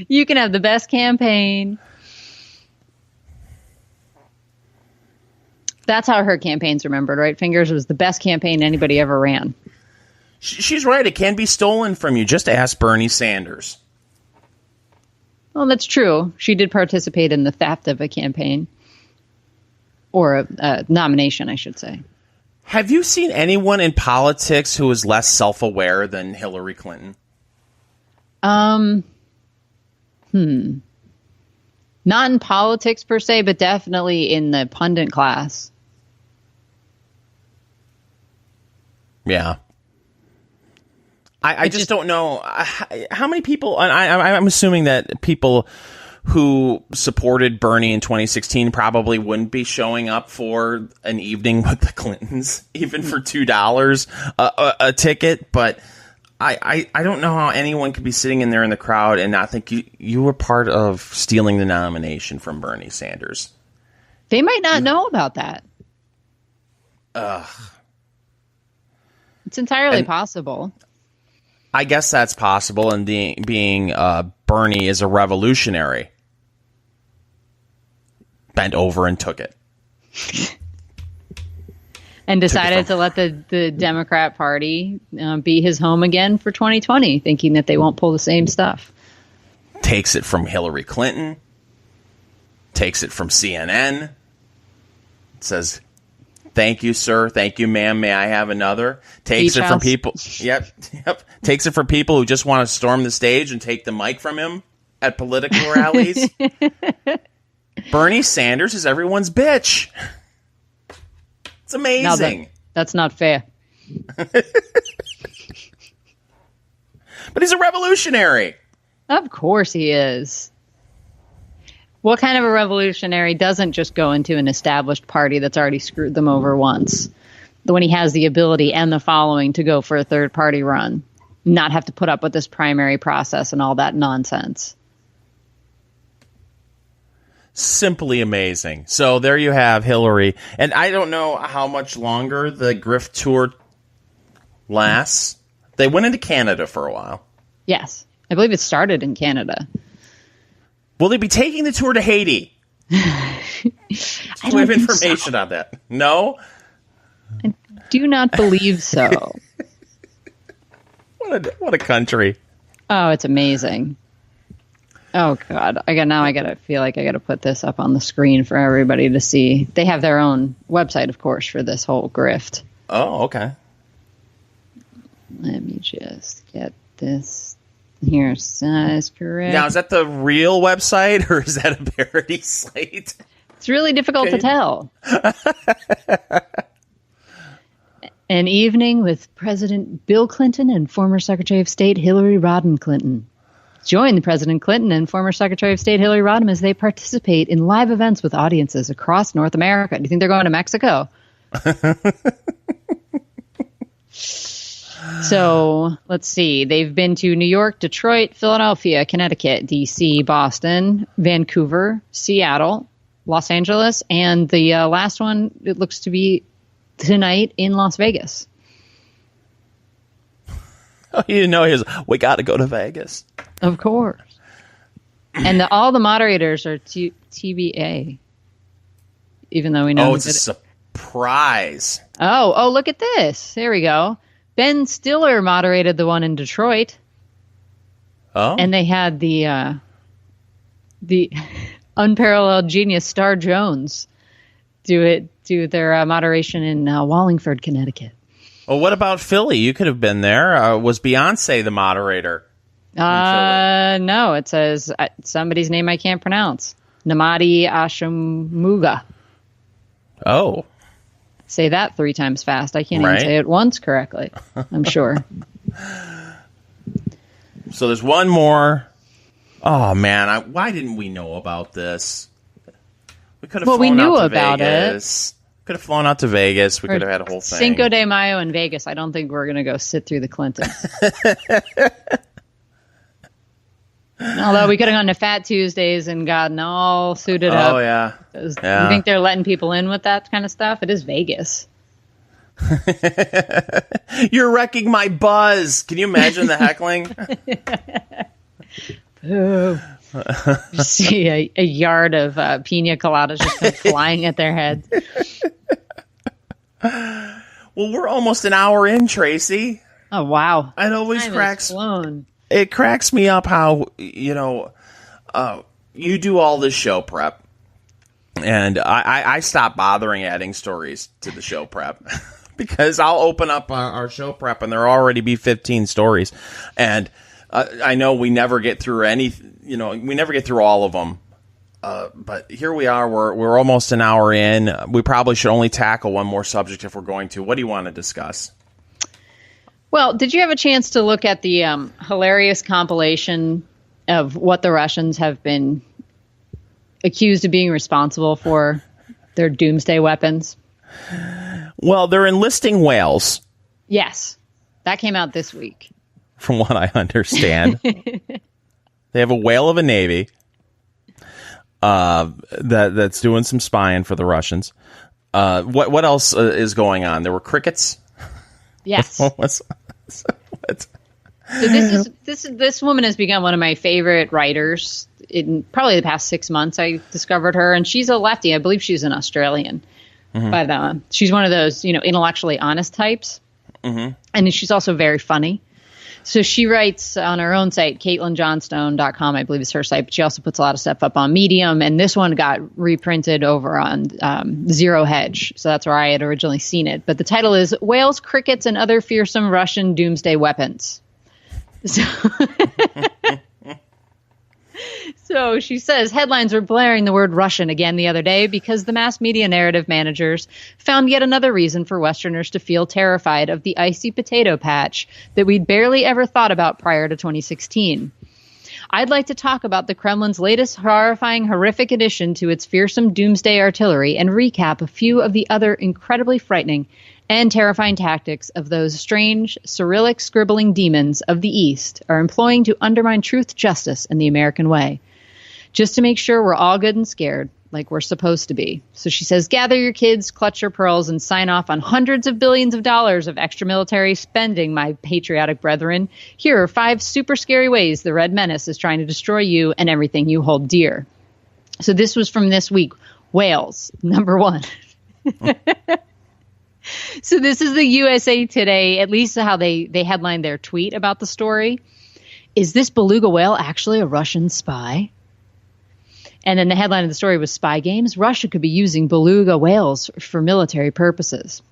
You can have the best campaign. That's how her campaign's remembered, right? Fingers was the best campaign anybody ever ran. She's right. It can be stolen from you. Just ask Bernie Sanders. Well, that's true. She did participate in the theft of a campaign. Or a nomination, I should say. Have you seen anyone in politics who is less self-aware than Hillary Clinton? Not in politics per se, but definitely in the pundit class. Yeah. I just don't know how many people, and I'm assuming that people who supported Bernie in 2016 probably wouldn't be showing up for an evening with the Clintons, even for $2 a ticket. But I don't know how anyone could be sitting in there in the crowd and not think you were part of stealing the nomination from Bernie Sanders. They might not know about that. It's entirely possible. I guess that's possible, and being Bernie is a revolutionary. Bent over and took it. And decided to let the Democrat Party be his home again for 2020, thinking that they won't pull the same stuff. Takes it from Hillary Clinton. Takes it from CNN. It says, "Thank you, sir. Thank you, ma'am. May I have another?" Takes it from people. Yep. Takes it from people who just want to storm the stage and take the mic from him at political rallies. Bernie Sanders is everyone's bitch. It's amazing. That's not fair. But he's a revolutionary. Of course he is. What kind of a revolutionary doesn't just go into an established party that's already screwed them over once? When he has the ability and the following to go for a third party run, not have to put up with this primary process and all that nonsense. Simply amazing. So there you have Hillary. And I don't know how much longer the grift tour lasts. They went into Canada for a while. Yes. I believe it started in Canada. Will they be taking the tour to Haiti? We have information on that. No? I do not believe so. What a country. Oh, it's amazing. Oh, God. I gotta feel like I gotta put this up on the screen for everybody to see. They have their own website, of course, for this whole grift. Oh, okay. Let me just get this here. Size correct. Now, is that the real website or is that a parody slate? It's really difficult to tell. An evening with President Bill Clinton and former Secretary of State Hillary Rodham Clinton. Join President Clinton and former Secretary of State Hillary Rodham as they participate in live events with audiences across North America. Do you think they're going to Mexico? So, let's see. They've been to New York, Detroit, Philadelphia, Connecticut, D.C., Boston, Vancouver, Seattle, Los Angeles, and the last one, it looks to be tonight in Las Vegas. Oh, you didn't know we got to go to Vegas. Of course. And all the moderators are TBA. Even though we know. Oh, it's a surprise. Oh, look at this. There we go. Ben Stiller moderated the one in Detroit. Oh. And they had the unparalleled genius Star Jones do their moderation in Wallingford, Connecticut. Well, what about Philly? You could have been there. Was Beyonce the moderator? No, it says somebody's name I can't pronounce. Namadi Ashamuga. Oh. Say that 3 times fast. I can't even say it once correctly, I'm sure. So there's one more. Oh, man. Why didn't we know about this? We could have flown out to Vegas. Could have flown out to Vegas. We could have had a whole thing. Cinco de Mayo in Vegas. I don't think we're going to go sit through the Clintons. Although we could have gone to Fat Tuesdays and gotten all suited up. Oh, yeah. You think they're letting people in with that kind of stuff? It is Vegas. You're wrecking my buzz. Can you imagine the heckling? See a yard of pina coladas just come flying at their heads. Well, we're almost an hour in, Tracy. Oh, wow. It always flown. It cracks me up how, you do all this show prep. And I stopped bothering adding stories to the show prep because I'll open up our show prep and there'll already be 15 stories. And I know we never get through we never get through all of them. But here we are. We're almost an hour in. We probably should only tackle one more subject if we're going to. What do you want to discuss? Well, did you have a chance to look at the hilarious compilation of what the Russians have been accused of being responsible for their doomsday weapons? Well, they're enlisting whales. Yes. That came out this week. From what I understand. They have a whale of a navy that's doing some spying for the Russians. What else is going on? There were crickets? Yes. So this woman has become one of my favorite writers. In probably the past 6 months, I discovered her, and she's a lefty. I believe she's an Australian, but she's one of those intellectually honest types, and she's also very funny. So she writes on her own site, CaitlinJohnstone.com, I believe is her site, but she also puts a lot of stuff up on Medium, and this one got reprinted over on Zero Hedge, so that's where I had originally seen it. But the title is Whales, Crickets, and Other Fearsome Russian Doomsday Weapons. So she says headlines were blaring the word Russian again the other day because the mass media narrative managers found yet another reason for Westerners to feel terrified of the icy potato patch that we'd barely ever thought about prior to 2016. I'd like to talk about the Kremlin's latest horrific addition to its fearsome doomsday artillery and recap a few of the other incredibly frightening and terrifying tactics of those strange, Cyrillic scribbling demons of the East are employing to undermine truth, justice, and the American way. Just to make sure we're all good and scared, like we're supposed to be. So she says, gather your kids, clutch your pearls, and sign off on hundreds of billions of dollars of extra military spending, my patriotic brethren. Here are 5 super scary ways the Red Menace is trying to destroy you and everything you hold dear. So this was from this week. Whales, number 1. So this is the USA Today, at least how they headlined their tweet about the story. Is this beluga whale actually a Russian spy? And then the headline of the story was Spy Games. Russia could be using beluga whales for military purposes.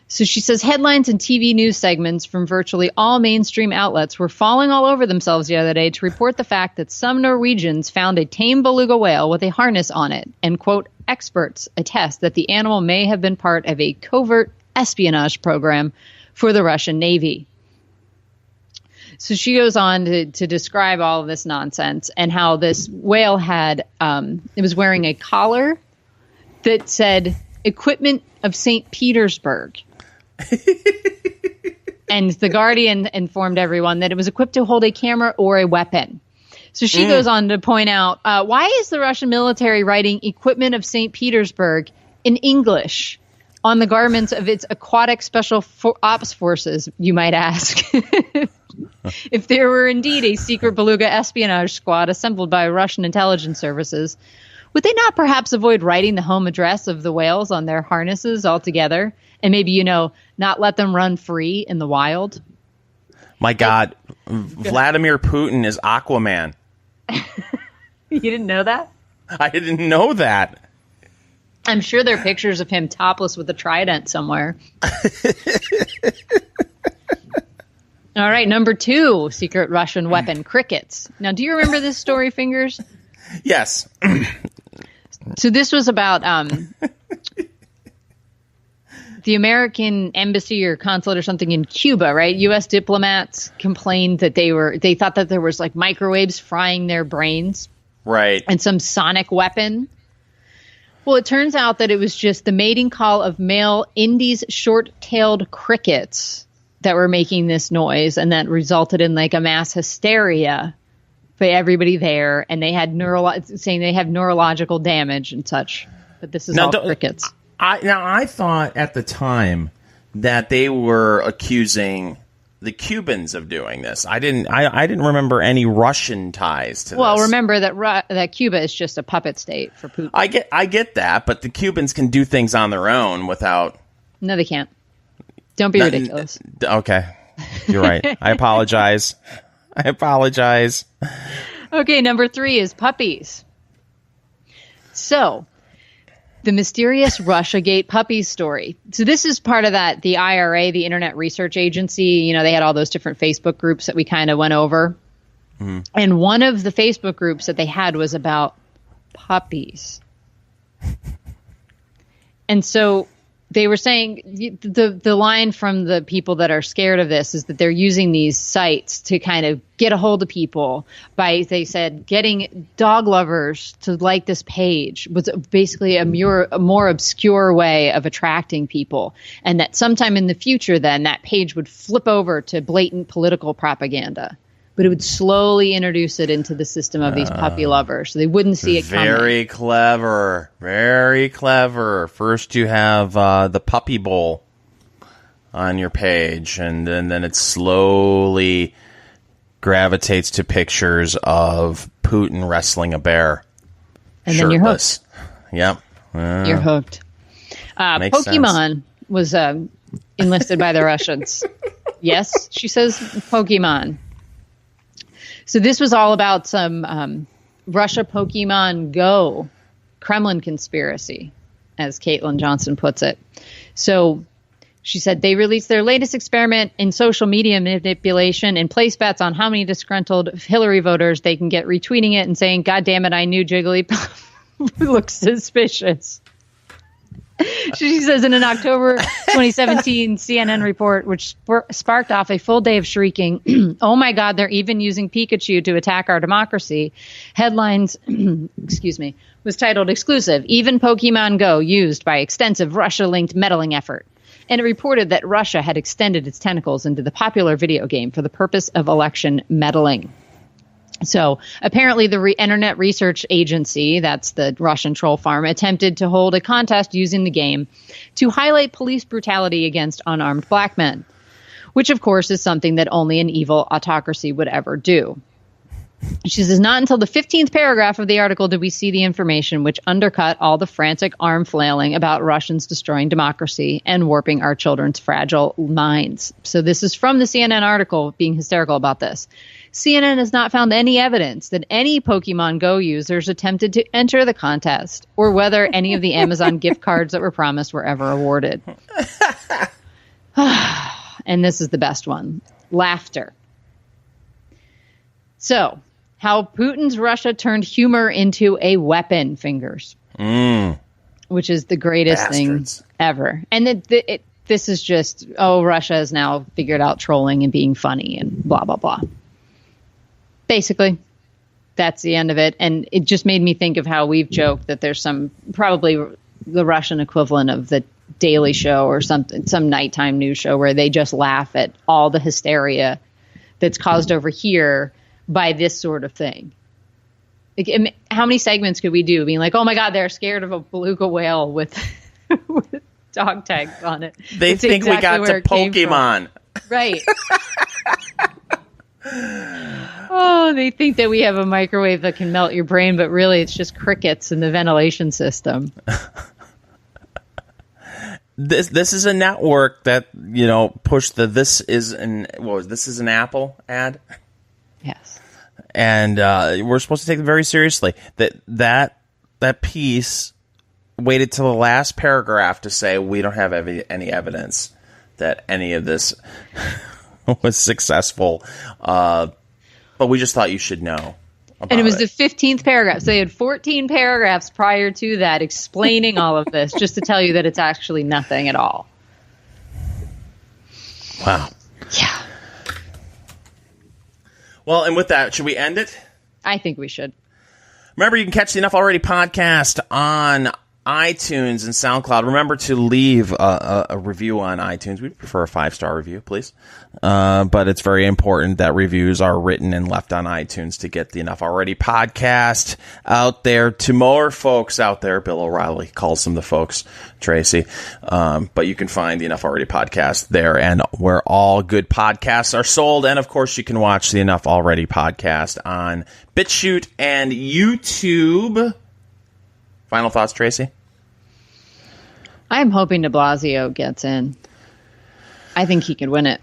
So she says headlines and TV news segments from virtually all mainstream outlets were falling all over themselves the other day to report the fact that some Norwegians found a tame beluga whale with a harness on it. And, quote, experts attest that the animal may have been part of a covert espionage program for the Russian Navy. So she goes on to describe all of this nonsense and how this whale had, it was wearing a collar that said equipment of St. Petersburg. And the Guardian informed everyone that it was equipped to hold a camera or a weapon. So she goes on to point out, why is the Russian military writing equipment of St. Petersburg in English on the garments of its aquatic special ops forces, you might ask? If there were indeed a secret beluga espionage squad assembled by Russian intelligence services, would they not perhaps avoid writing the home address of the whales on their harnesses altogether? And maybe, not let them run free in the wild? My God, Vladimir Putin is Aquaman. You didn't know that? I didn't know that. I'm sure there are pictures of him topless with a trident somewhere. All right, number 2, secret Russian weapon, crickets. Now, do you remember this story, Fingers? Yes. So this was about the American embassy or consulate or something in Cuba, right? U.S. diplomats complained that they thought that there was like microwaves frying their brains. Right. And some sonic weapon. Well, it turns out that it was just the mating call of male Indies short-tailed crickets that were making this noise, and that resulted in like a mass hysteria by everybody there, and they had saying they have neurological damage and such. But this is all crickets. I thought at the time that they were accusing the Cubans of doing this. I didn't remember any Russian ties to this. Well, remember that Cuba is just a puppet state for Putin. I get that, but the Cubans can do things on their own without. No, they can't. Don't be ridiculous. Okay, you're right. I apologize. Okay, number 3 is puppies. So, the mysterious Russiagate puppies story. So this is part of the IRA, the Internet Research Agency. You know, they had all those different Facebook groups that we kind of went over. Mm-hmm. And one of the Facebook groups that they had was about puppies. And so they were saying the line from the people that are scared of this is that they're using these sites to kind of get a hold of people by, they said, getting dog lovers to like this page was basically a more obscure way of attracting people. And that sometime in the future, then that page would flip over to blatant political propaganda. But it would slowly introduce it into the system of these puppy lovers. So they wouldn't see it coming. Very clever. Very clever. First you have the puppy bowl on your page, and then it slowly gravitates to pictures of Putin wrestling a bear. And shirtless. Then you're hooked. Yep. You're hooked. Pokemon was enlisted by the Russians. Yes, she says Pokemon. So this was all about some Russia Pokemon Go Kremlin conspiracy, as Caitlin Johnson puts it. So she said they released their latest experiment in social media manipulation and place bets on how many disgruntled Hillary voters they can get retweeting it and saying, "God damn it, I knew Jigglypuff looks suspicious." She says in an October 2017 CNN report, which sparked off a full day of shrieking, "Oh my God, they're even using Pikachu to attack our democracy." Headlines, was titled "Exclusive, Even Pokemon Go Used by Extensive Russia-Linked Meddling Effort." And it reported that Russia had extended its tentacles into the popular video game for the purpose of election meddling. So apparently the Internet Research Agency, that's the Russian troll farm, attempted to hold a contest using the game to highlight police brutality against unarmed black men, which of course is something that only an evil autocracy would ever do. She says, not until the 15th paragraph of the article did we see the information which undercut all the frantic arm flailing about Russians destroying democracy and warping our children's fragile minds. So this is from the CNN article being hysterical about this. CNN has not found any evidence that any Pokemon Go users attempted to enter the contest or whether any of the Amazon gift cards that were promised were ever awarded. And this is the best one. Laughter. So, how Putin's Russia turned humor into a weapon, fingers. Which is the greatest Bastards. thing ever. And this is just, Russia has now figured out trolling and being funny and blah, blah, blah. Basically, that's the end of it. And it just made me think of how we've joked that there's probably the Russian equivalent of the Daily Show or something, some nighttime news show where they just laugh at all the hysteria that's caused over here by this sort of thing. Like, how many segments could we do being like, oh my God, they're scared of a beluga whale with dog tags on it. They That's think exactly we got to Pokemon. Right. They think that we have a microwave that can melt your brain, but really it's just crickets in the ventilation system. This is a network that, pushed this is an Apple ad? Yes. And we're supposed to take it very seriously. That piece waited till the last paragraph to say we don't have any evidence that any of this was successful. But we just thought you should know about And it was the 15th paragraph. So they had 14 paragraphs prior to that explaining all of this, just to tell you that it's actually nothing at all. Wow. Yeah. Well, and with that, should we end it? I think we should. Remember, you can catch the Enough Already podcast on iTunes and SoundCloud. Remember to leave a review on iTunes. We'd prefer a 5-star review, please. But it's very important that reviews are written and left on iTunes to get the Enough Already podcast out there to more folks out there. Bill O'Reilly calls them the folks, Tracy. But you can find the Enough Already podcast there and where all good podcasts are sold. And, of course, you can watch the Enough Already podcast on BitChute and YouTube. Final thoughts, Tracy? I'm hoping DeBlasio gets in. I think he could win it.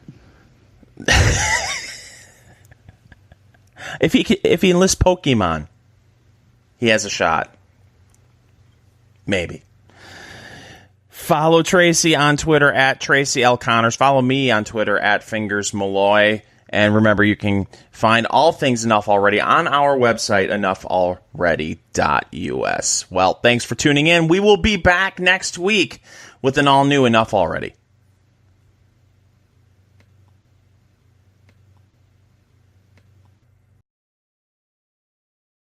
If he enlists Pokemon, he has a shot. Maybe. Follow Tracy on Twitter at Tracy L. Connors. Follow me on Twitter at Fingers Malloy. And remember, you can find all things Enough Already on our website, enoughalready.us. Well, thanks for tuning in. We will be back next week with an all-new Enough Already.